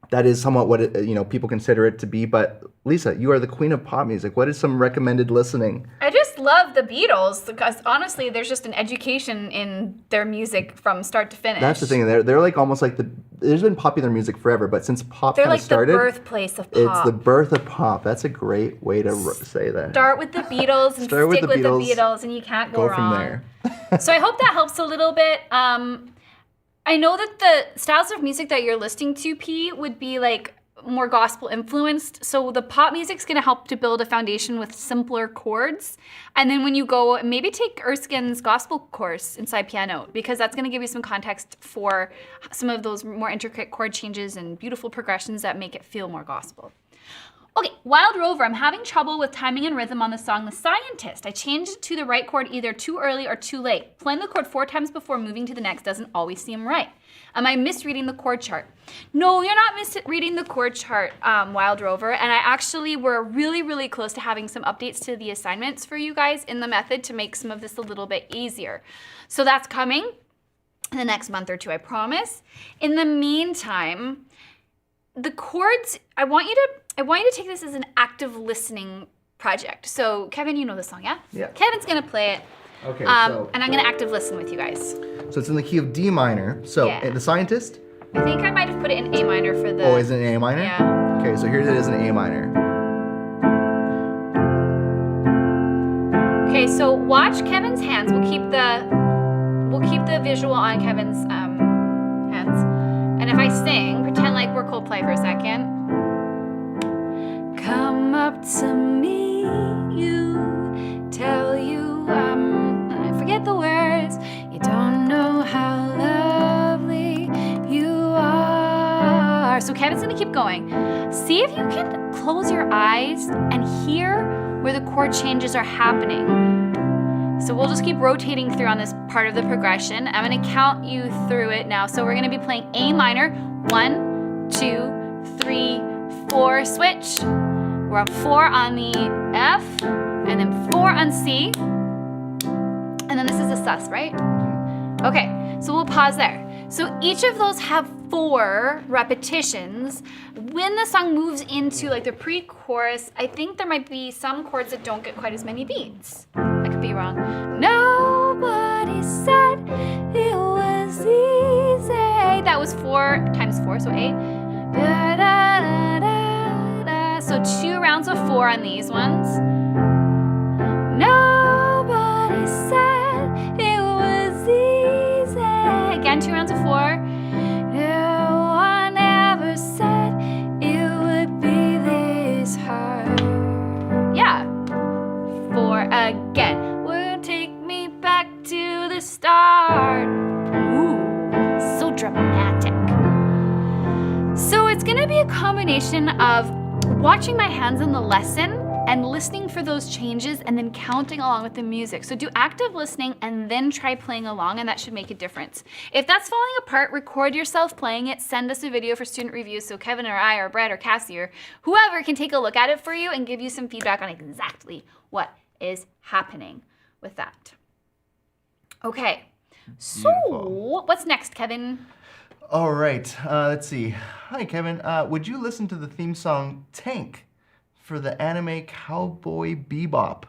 that is somewhat what people consider it to be. But Lisa, you are the queen of pop music. What is some recommended listening? I just love the Beatles because honestly, there's just an education in their music from start to finish. That's the thing. They're like almost like there's been popular music forever, but since pop kind of started, they're like the birthplace of pop. It's the birth of pop. That's a great way to say that. Start with the Beatles and stick with the Beatles, and you can't go wrong. From there. So I hope that helps a little bit. I know that the styles of music that you're listening to, P, would be like more gospel influenced. So the pop music's gonna help to build a foundation with simpler chords. And then when you go, maybe take Erskine's gospel course inside Pianote, because that's gonna give you some context for some of those more intricate chord changes and beautiful progressions that make it feel more gospel. Okay, Wild Rover, I'm having trouble with timing and rhythm on the song The Scientist. I changed it to the right chord either too early or too late. Playing the chord 4 times before moving to the next doesn't always seem right. Am I misreading the chord chart? No, you're not misreading the chord chart, Wild Rover, and I actually were really, really close to having some updates to the assignments for you guys in the method to make some of this a little bit easier. So that's coming. in the next month or two, I promise. In the meantime, the chords, I want you to take this as an active listening project. So Kevin, you know the song, yeah? Yeah. Kevin's gonna play it. Okay, and I'm gonna active listen with you guys. So it's in the key of D minor. So Yeah. The Scientist. I think I might have put it in A minor for the. Oh, is it in A minor? Yeah. Okay, so here it is in A minor. Okay, so watch Kevin's hands. We'll keep the visual on Kevin's hands. And if I sing, pretend like we're Coldplay for a second. Come up to me, you, tell you I forget the words. You don't know how lovely you are. So Kevin's gonna keep going. See if you can close your eyes and hear where the chord changes are happening. So we'll just keep rotating through on this part of the progression. I'm gonna count you through it now. So we're gonna be playing A minor. 1, 2, 3, 4, switch. We're on 4 on the F, and then 4 on C. And then this is a sus, right? Okay, so we'll pause there. So each of those have 4 repetitions. When the song moves into like the pre-chorus, I think there might be some chords that don't get quite as many beats. I could be wrong. Nobody said it was easy. That was 4 times 4, so 8. Da, da, da, da, da. So 2 rounds of 4 on these ones. Nobody said it was easy. Again, 2 rounds of 4. No one ever said it would be this hard. Yeah. 4 again. Would take me back to the start. Ooh, so dramatic. So it's gonna be a combination of watching my hands in the lesson and listening for those changes and then counting along with the music. So do active listening and then try playing along, and that should make a difference. If that's falling apart, record yourself playing it, send us a video for student reviews so Kevin or I or Brett or Cassie or whoever can take a look at it for you and give you some feedback on exactly what is happening with that. Okay, so Beautiful. what's next, Kevin? All right, let's see. Hi, Kevin. Would you listen to the theme song Tank for the anime Cowboy Bebop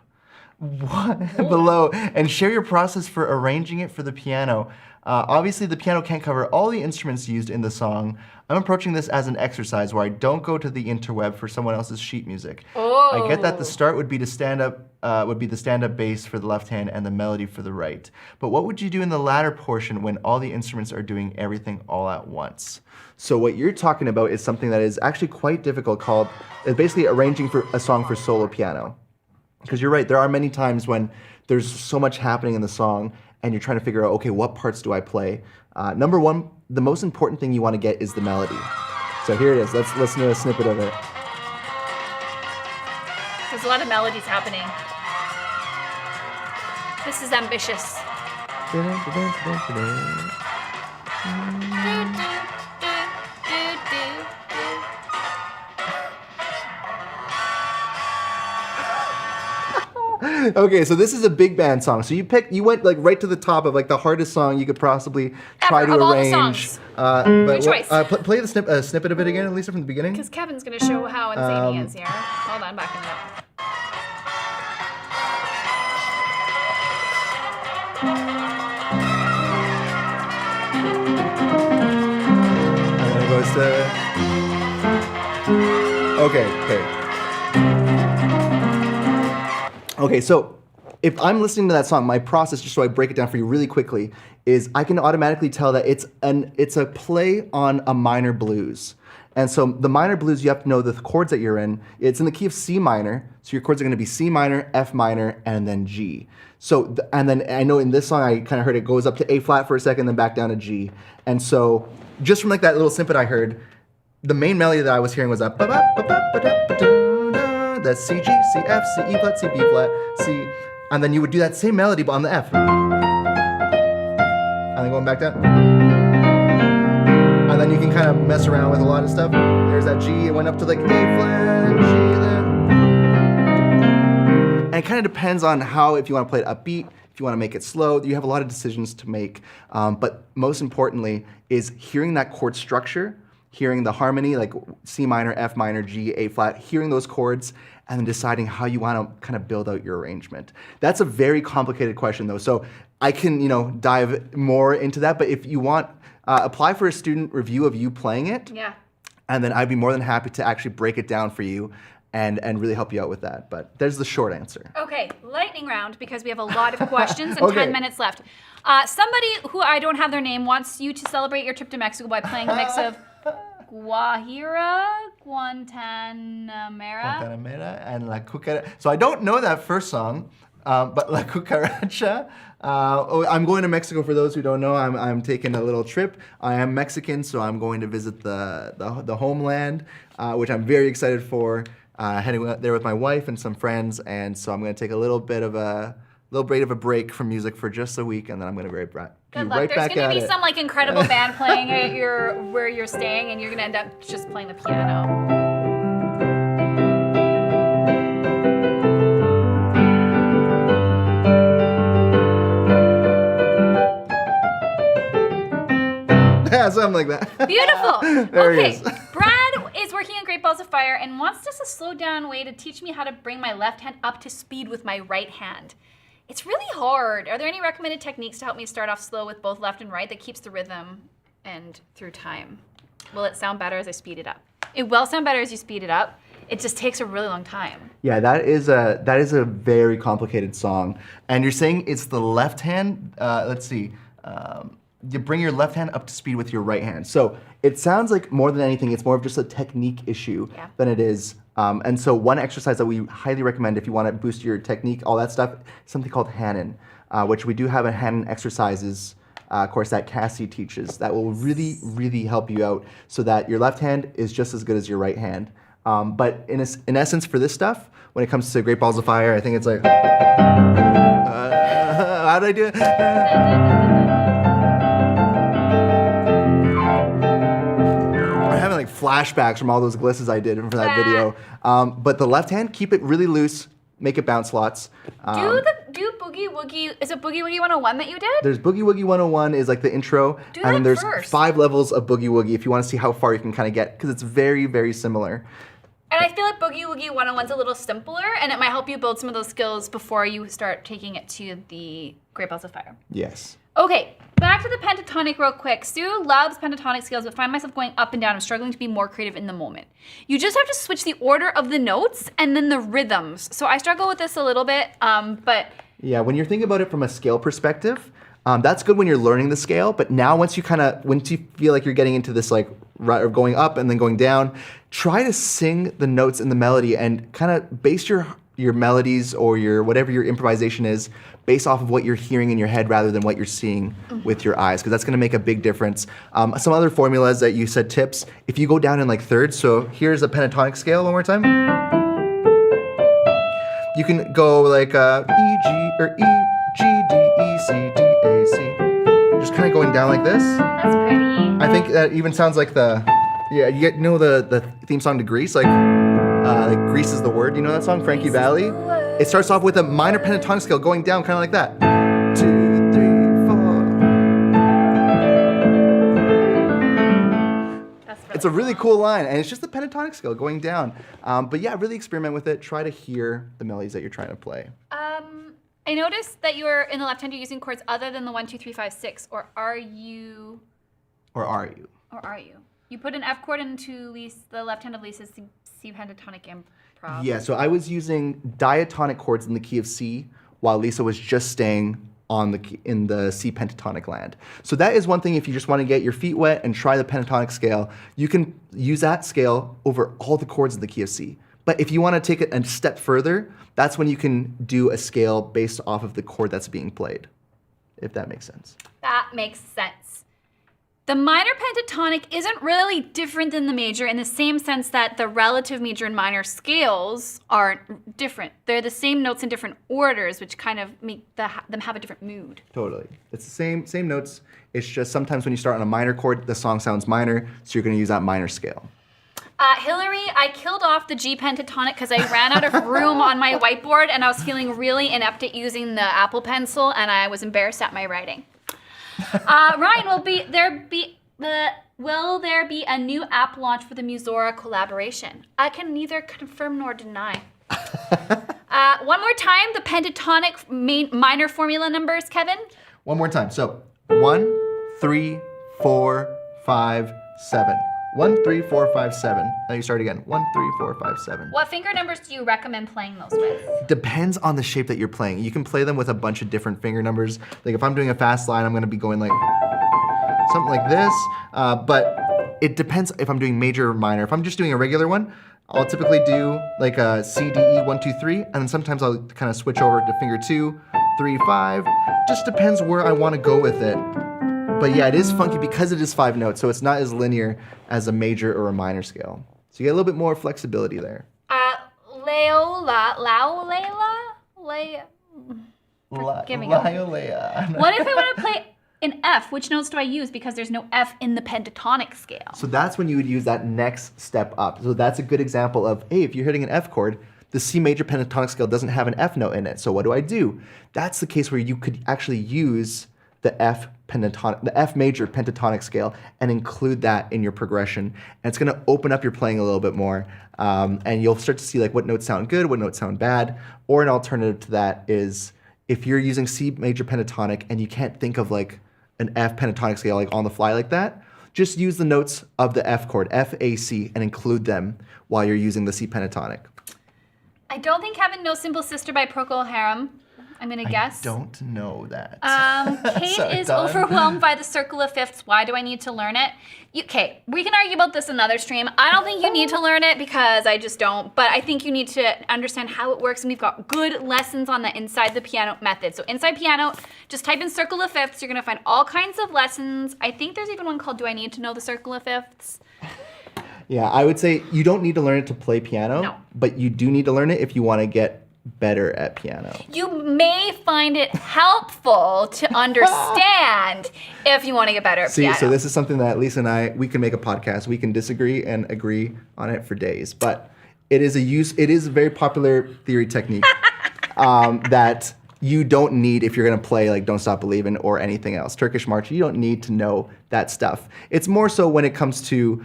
below and share your process for arranging it for the piano? Obviously, the piano can't cover all the instruments used in the song. I'm approaching this as an exercise where I don't go to the interweb for someone else's sheet music. I get that the start would be the stand-up bass for the left hand and the melody for the right. But what would you do in the latter portion when all the instruments are doing everything all at once? So what you're talking about is something that is actually quite difficult called basically arranging for a song for solo piano. Because you're right, there are many times when there's so much happening in the song and you're trying to figure out, okay, what parts do I play? Number one, the most important thing you want to get is the melody. So here it is. Let's listen to a snippet of it. There's a lot of melodies happening. This is ambitious. Okay, so this is a big band song. So you went like right to the top of like the hardest song you could possibly try to Of all the arrange. songs. But Good choice. play the snippet of it again, Lisa, from the beginning. Because Kevin's going to show how insane he is here. Hold on, backing it up. And then it goes to. Okay. Okay, so if I'm listening to that song, my process, just so I break it down for you really quickly, is I can automatically tell that it's a play on a minor blues. And so the minor blues, you have to know the chords that you're in. It's in the key of C minor, so your chords are going to be C minor, F minor, and then G. So, and then I know in this song, I kind of heard it goes up to A flat for a second, then back down to G. And so just from like that little snippet I heard, the main melody that I was hearing was that that's C, G, C, F, C, E flat, C, B flat, C, and then you would do that same melody but on the F. And then going back down. And then you can kind of mess around with a lot of stuff. There's that G, it went up to like A flat, G there. And it kind of depends on how, if you want to play it upbeat, if you want to make it slow. You have a lot of decisions to make. But most importantly is hearing that chord structure, hearing the harmony, like C minor, F minor, G, A flat, hearing those chords, and then deciding how you want to kind of build out your arrangement. That's a very complicated question, though. So I can, dive more into that. But if you want, apply for a student review of you playing it. Yeah. And then I'd be more than happy to actually break it down for you and really help you out with that. But there's the short answer. Okay, lightning round, because we have a lot of questions and Okay. 10 minutes left. Somebody who I don't have their name wants you to celebrate your trip to Mexico by playing a mix of Guajira, Guantanamera and La Cucaracha. So I don't know that first song, but La Cucaracha. I'm going to Mexico. For those who don't know, I'm taking a little trip. I am Mexican, so I'm going to visit the homeland, which I'm very excited for. Heading there with my wife and some friends, and so I'm going to take a little bit of a break from music for just a week, and then I'm going to be right Good luck. back There's at going to be it. some incredible band playing at where you're staying, and you're going to end up just playing the piano. Yeah, something like that. Beautiful. There Okay, he is. Brad is working at Great Balls of Fire and wants just a slowed down way to teach me how to bring my left hand up to speed with my right hand. It's really hard. Are there any recommended techniques to help me start off slow with both left and right that keeps the rhythm and through time? Will it sound better as I speed it up? It will sound better as you speed it up. It just takes a really long time. Yeah, that is a very complicated song. And you're saying it's the left hand. Let's see. You bring your left hand up to speed with your right hand. So it sounds like more than anything, it's more of just a technique issue than it is. And so one exercise that we highly recommend if you want to boost your technique, all that stuff, is something called Hanon, which we do have a Hanon exercises course that Cassie teaches that will really, really help you out so that your left hand is just as good as your right hand. But in essence, for this stuff, when it comes to Great Balls of Fire, I think it's like, how did I do it? I'm having like flashbacks from all those glisses I did for that video. But the left hand, keep it really loose, make it bounce lots. Do Boogie Woogie, is it Boogie Woogie 101 that you did? There's Boogie Woogie 101 is like the intro. Do and then that there's first. 5 levels of Boogie Woogie if you want to see how far you can kind of get, because it's very, very similar. And I feel like Boogie Woogie 101's a little simpler, and it might help you build some of those skills before you start taking it to the Great Balls of Fire. Yes. Okay, back to the pentatonic real quick. Sue loves pentatonic scales, but find myself going up and down. I'm struggling to be more creative in the moment. You just have to switch the order of the notes and then the rhythms. So I struggle with this a little bit, but... Yeah, when you're thinking about it from a scale perspective, that's good when you're learning the scale, but now once you feel like you're getting into this like or going up and then going down, try to sing the notes in the melody and kind of base your melodies or your whatever your improvisation is based off of what you're hearing in your head rather than what you're seeing with your eyes, because that's going to make a big difference. Some other formulas that you said tips, if you go down in like thirds, so here's a pentatonic scale one more time. You can go like E, G, or E, G, D, E, C, D, A, C. Just kind of going down like this. That's pretty. I think that even sounds like the theme song to Grease, like Grease is the word. You know that song, Frankie Valli? It starts off with a minor pentatonic scale going down, kind of like that. 2, 3, 4. That's It's a really cool line, and it's just the pentatonic scale going down. But yeah, really experiment with it. Try to hear the melodies that you're trying to play. I noticed that you're in the left hand, you're using chords other than the 1, 2, 3, 5, 6, or are you? Or are you? Or are you? You put an F chord into the left hand of Lisa's C pentatonic improv. Yeah, so I was using diatonic chords in the key of C, while Lisa was just staying on in the C pentatonic land. So that is one thing. If you just want to get your feet wet and try the pentatonic scale, you can use that scale over all the chords in the key of C. But if you want to take it a step further, that's when you can do a scale based off of the chord that's being played, if that makes sense. That makes sense. The minor pentatonic isn't really different than the major in the same sense that the relative major and minor scales aren't different. They're the same notes in different orders, which kind of make them have a different mood. Totally. It's the same notes. It's just sometimes when you start on a minor chord, the song sounds minor, so you're going to use that minor scale. Hillary, I killed off the G pentatonic because I ran out of room on my whiteboard and I was feeling really inept at using the Apple Pencil and I was embarrassed at my writing. Ryan, will there be a new app launch for the Musora collaboration? I can neither confirm nor deny. One more time, the pentatonic minor formula numbers, Kevin. One more time. So 1, 3, 4, 5, 7. 1, 3, 4, 5, 7. Now you start again. 1, 3, 4, 5, 7. What finger numbers do you recommend playing those with? Depends on the shape that you're playing. You can play them with a bunch of different finger numbers. Like if I'm doing a fast line, I'm gonna be going like something like this. But it depends if I'm doing major or minor. If I'm just doing a regular one, I'll typically do like a C, D, E, 1, 2, 3, and then sometimes I'll kind of switch over to finger 2, 3, 5. Just depends where I want to go with it. But yeah, it is funky because it is 5 notes, so it's not as linear as a major or a minor scale. So you get a little bit more flexibility there. Give me What if I want to play an F? Which notes do I use? Because there's no F in the pentatonic scale. So that's when you would use that next step up. So that's a good example of, hey, if you're hitting an F chord, the C major pentatonic scale doesn't have an F note in it. So what do? That's the case where you could actually use the F major pentatonic scale and include that in your progression. And it's gonna open up your playing a little bit more. And you'll start to see like what notes sound good, what notes sound bad. Or an alternative to that is if you're using C major pentatonic and you can't think of like an F pentatonic scale like on the fly like that, just use the notes of the F chord, F, A, C, and include them while you're using the C pentatonic. I don't think Kevin knows Simple Sister by Procol Harum. I'm gonna guess. I don't know that. Kate Sorry, is Dawn. overwhelmed by the circle of fifths. Why do I need to learn it? Okay, we can argue about this another stream. I don't think you need to learn it because I just don't, but I think you need to understand how it works, and we've got good lessons on the Inside the Pianote method. So Inside Pianote, just type in circle of fifths. You're gonna find all kinds of lessons. I think there's even one called Do I Need to Know the Circle of Fifths? Yeah, I would say you don't need to learn it to play piano, No. but you do need to learn it if you want to get better at piano. You may find it helpful to understand if you want to get better at See, piano. so this is something that Lisa and I, we can make a podcast. We can disagree and agree on it for days, but it is a very popular theory technique that you don't need if you're gonna play like Don't Stop Believin' or anything else. Turkish March, you don't need to know that stuff. It's more so when it comes to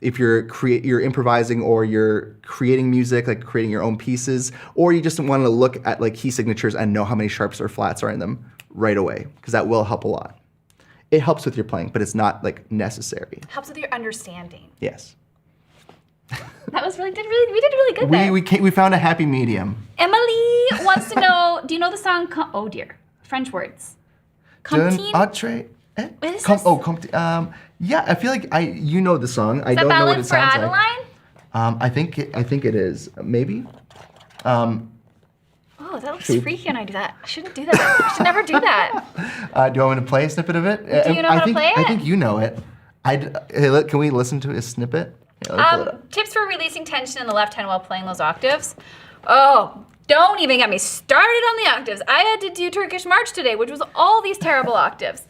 if you're improvising or you're creating music, like creating your own pieces, or you just want to look at like key signatures and know how many sharps or flats are in them right away, because that will help a lot. It helps with your playing, but it's not like necessary. Helps with your understanding. Yes. That was we did really good there. We found a happy medium. Emily wants to know, do you know the song, oh dear, French words. Comptine? Entree. What is this? Yeah, I feel like you know the song. I don't know what it sounds Ballad for Adeline? like. I think it is. Maybe. Oh, that looks freaky when I do that. I shouldn't do that. I should never do that. Do you want me to play a snippet of it? Do you know how to play it? I think you know it. Can we listen to a snippet? Yeah, let me pull it up. Tips for releasing tension in the left hand while playing those octaves. Oh, don't even get me started on the octaves. I had to do Turkish March today, which was all these terrible octaves.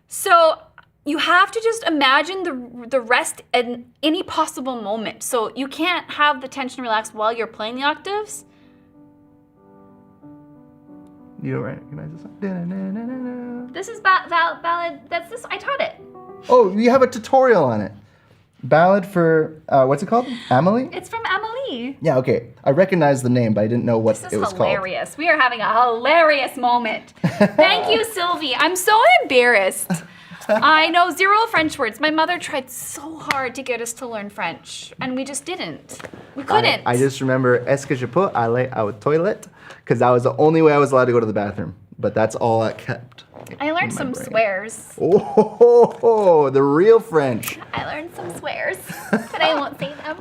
So you have to just imagine the rest in any possible moment. So you can't have the tension relaxed while you're playing the octaves. You don't recognize this song? This is ballad. That's this. I taught it. Oh, you have a tutorial on it. Ballad for, what's it called? Amelie? It's from Amelie. Yeah, okay. I recognize the name, but I didn't know what This it was is called. hilarious. We are having a hilarious moment. Thank you, Sylvie. I'm so embarrassed. I know 0 French words. My mother tried so hard to get us to learn French, and we just didn't. We couldn't. I just remember, est-ce que je peux aller aux toilettes? Because that was the only way I was allowed to go to the bathroom. But that's all I kept. I learned some swears. Oh, the real French. I learned some swears, but I won't say them.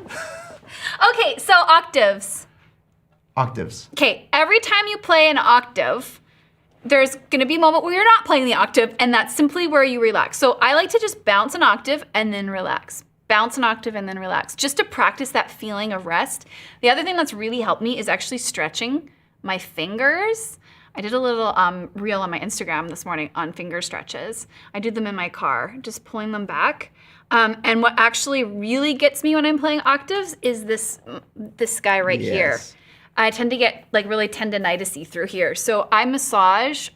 Okay, so octaves. Octaves. Okay, every time you play an octave, there's gonna be a moment where you're not playing the octave, and that's simply where you relax. So I like to just bounce an octave and then relax. Bounce an octave and then relax, just to practice that feeling of rest. The other thing that's really helped me is actually stretching my fingers. I did a little reel on my Instagram this morning on finger stretches. I did them in my car, just pulling them back. And what actually really gets me when I'm playing octaves is this guy right here. Yes. I tend to get like really tendinitis-y through here. So I massage,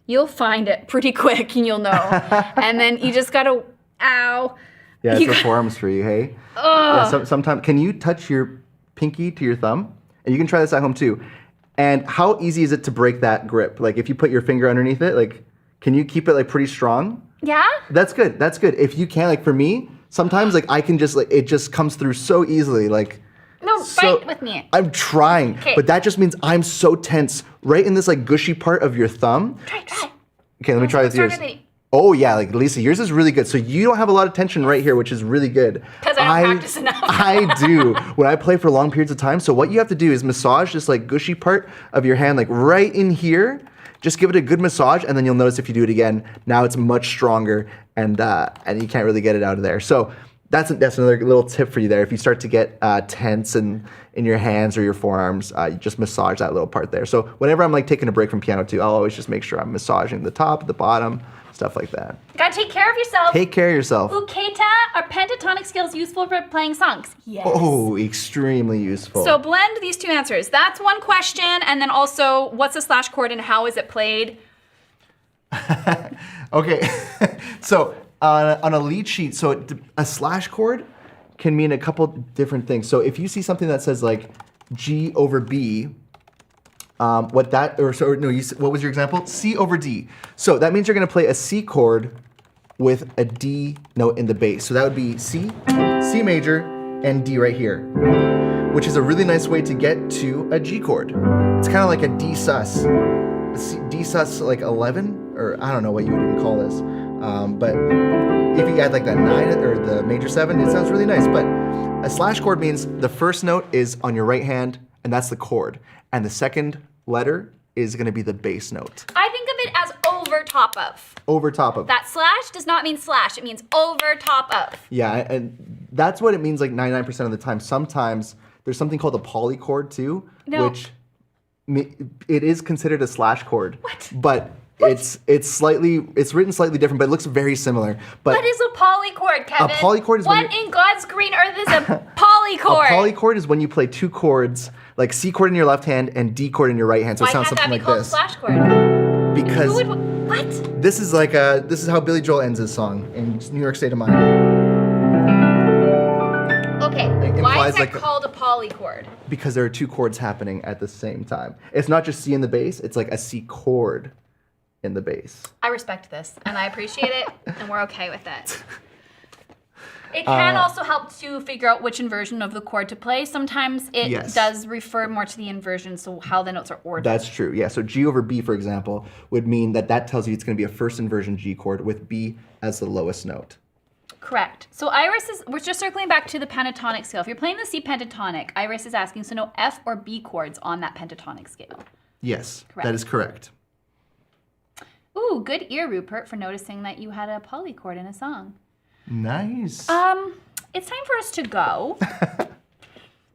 you'll find it pretty quick and you'll know. And then you just gotta, ow. Yeah, it's You the got- forearms for you, hey? Yeah, sometimes, can you touch your pinky to your thumb? And you can try this at home too. And how easy is it to break that grip? Like if you put your finger underneath it, like, can you keep it like pretty strong? Yeah? That's good. That's good. If you can, like for me, sometimes like I can just like it just comes through so easily. Like No, fight with me. I'm trying, 'Kay. but that just means I'm so tense right in this like gushy part of your thumb. Try. Okay, let me try with yours. Stronger than me. Oh yeah, like Lisa, yours is really good. So you don't have a lot of tension right here, which is really good. 'Cause I don't practice enough. I do when I play for long periods of time. So what you have to do is massage this like gushy part of your hand, like right in here. Just give it a good massage, and then you'll notice if you do it again, now it's much stronger, and you can't really get it out of there. So that's another little tip for you there. If you start to get tense in your hands or your forearms, you just massage that little part there. So whenever I'm like taking a break from piano too, I'll always just make sure I'm massaging the top, the bottom, stuff like that. Gotta take care of yourself. Take care of yourself. Uketa, are pentatonic scales useful for playing songs? Yes. Oh, extremely useful. So blend these two answers. That's one question, and then also, what's a slash chord and how is it played? Okay, so on a lead sheet, so a slash chord can mean a couple different things. So if you see something that says like G over B, what was your example? C over D. So that means you're gonna play a C chord with a D note in the bass. So that would be C, C major, and D right here, which is a really nice way to get to a G chord. It's kind of like a D sus. D sus like 11, or I don't know what you would even call this. But if you add like that 9 or the major 7, it sounds really nice. But a slash chord means the first note is on your right hand, and that's the chord. And the second letter is gonna be the bass note. I think of it as over top of. Over top of. That slash does not mean slash, it means over top of. Yeah, and that's what it means like 99% of the time. Sometimes there's something called a polychord too, No. which it is considered a slash chord. What? But it's written slightly different, but it looks very similar. But What is a polychord, Kevin? polychord is when what you're- in God's green earth is a polychord? a polychord is when you play two chords, like C chord in your left hand and D chord in your right hand. So Why it sounds can't that something be like called this. a slash chord? Because Who would, what? this is how Billy Joel ends his song in New York State of Mind. Okay, It why implies is that like called a polychord? Because there are two chords happening at the same time. It's not just C in the bass, it's like a C chord in the bass. I respect this, and I appreciate it, and we're okay with it. It can also help to figure out which inversion of the chord to play. Sometimes it Yes. does refer more to the inversion, so how the notes are ordered. That's true, yeah. So G over B, for example, would mean that tells you it's gonna be a first inversion G chord with B as the lowest note. Correct. So Iris we're just circling back to the pentatonic scale. If you're playing the C pentatonic, Iris is asking, so no F or B chords on that pentatonic scale. Yes, Correct. that is correct. Ooh, good ear, Rupert, for noticing that you had a polychord in a song. Nice. It's time for us to go.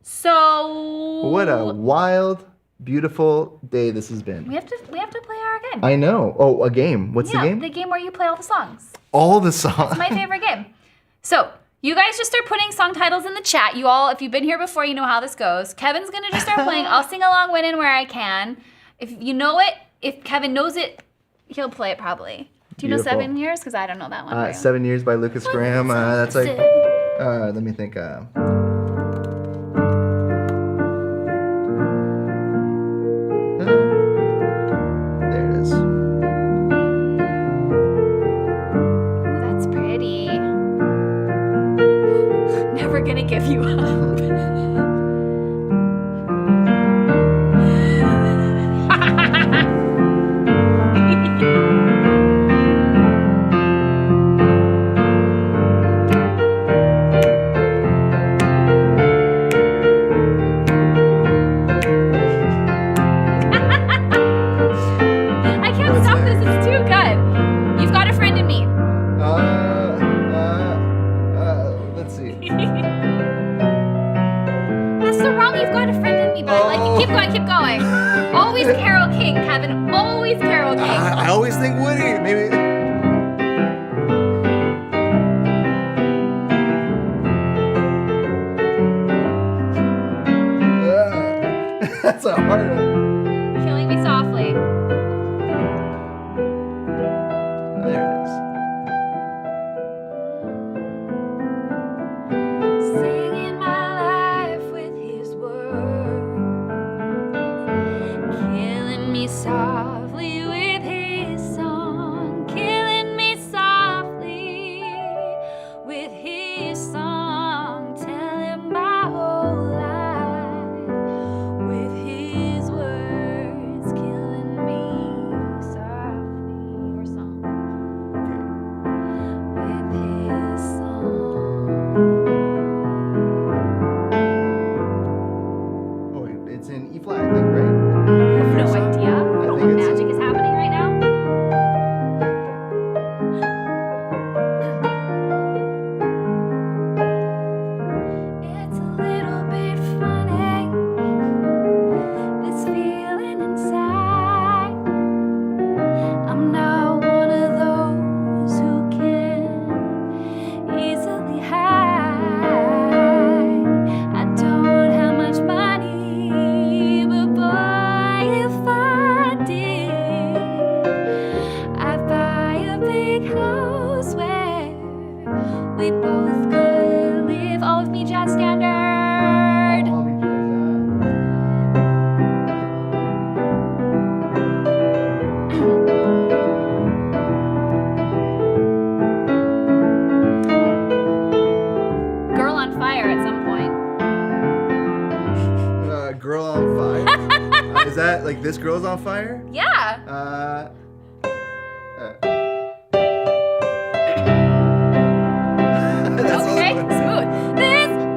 So What a wild, beautiful day this has been. we have to play our game. I know. Oh, a game. What's yeah, the game? where you play all the songs. All the songs. My favorite game. So you guys just start putting song titles in the chat. You all, if you've been here before, you know how this goes. Kevin's gonna just start playing. I'll sing along when and where I can. If you know it, if Kevin knows it, he'll play it probably. Do you Beautiful. know 7 Years? Because I don't know that one. 7 Years by Lucas Graham. That's like, let me think. There it is. Ooh, that's pretty. Never gonna give you up. I can't stop this, it's too good. You've got a friend in me. Let's see. That's so wrong, you've got a friend in me, but I like it. Keep going, keep going. Always Carol King, Kevin. Always Carol King. I always think Woody. Maybe. That's a hard one. Killing Me Softly. There it is. Singing my life with his words, killing me softly with his song, killing me softly with his song, telling my whole life with his words, killing me softly, or song, with his song. Oh, it's in E flat, I think, right? I have no idea. I don't know what think it's- magic is happening right now. It's a little bit funny, this feeling inside. I'm not one of those who can easily hide. I don't have much money, but boy, if I did, I'd buy a big house where we both could live. All of me, jazz standard. I'll be Girl on Fire at some point. Girl on Fire. Is that like This Girl's on Fire? Yeah. That's all Okay, the- smooth.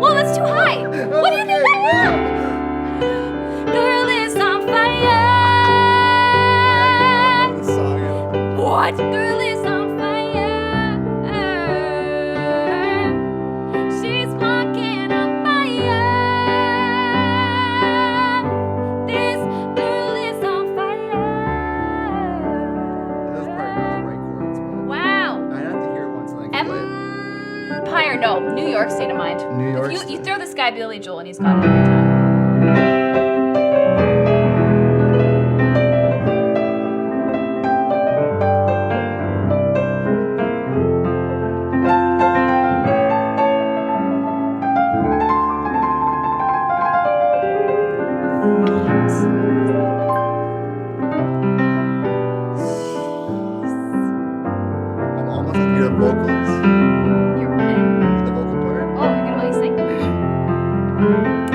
Whoa, that's too high. What do you think I am? Girl is on fire. The song. What? Girl is on fire. She's walking on fire. This girl is on fire. That was probably the right chords, but Wow. I'd have to hear it once and I can play it. Empire, no. New York State of Mind. New York You State. throw this guy Billy Joel and he's got it every time. I'm almost up here. The vocals. You're what? The vocal part. Oh, you're gonna let me sing?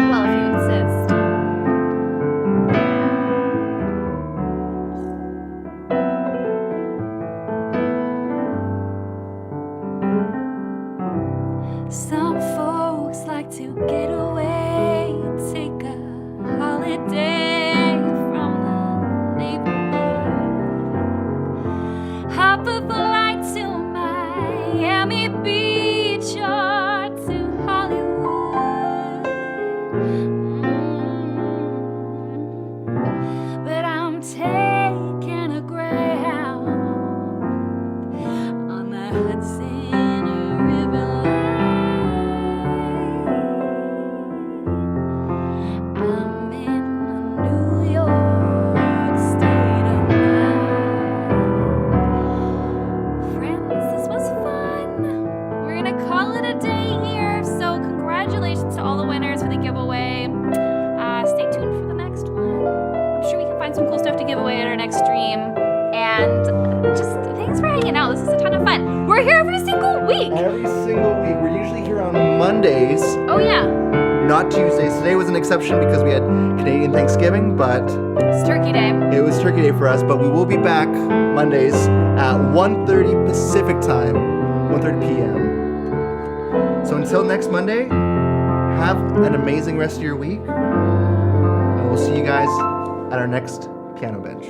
Well, if you insist. Some folks like to get away, take a holiday from the neighborhood. Hop a flight to Miami Beach or to Hollywood. But I'm taking a Greyhound on the Hudson River line. I'm in a New York state of mind. Friends, this was fun. We're gonna call it a day here. So congratulations to all the winners for the giveaway. Stay tuned for the next one. I'm sure we can find some cool stuff to give away at our next stream. And just thanks for hanging out. This is a ton of fun. We're here every single week. Every single week. We're usually here on Mondays, Oh yeah, not Tuesdays. Today was an exception because we had Canadian Thanksgiving, but it's Turkey Day. it was Turkey Day for us. But we will be back Mondays at 1:30 Pacific time, 1:30 p.m. So until next Monday, have an amazing rest of your week. And we'll see you guys at our next piano bench.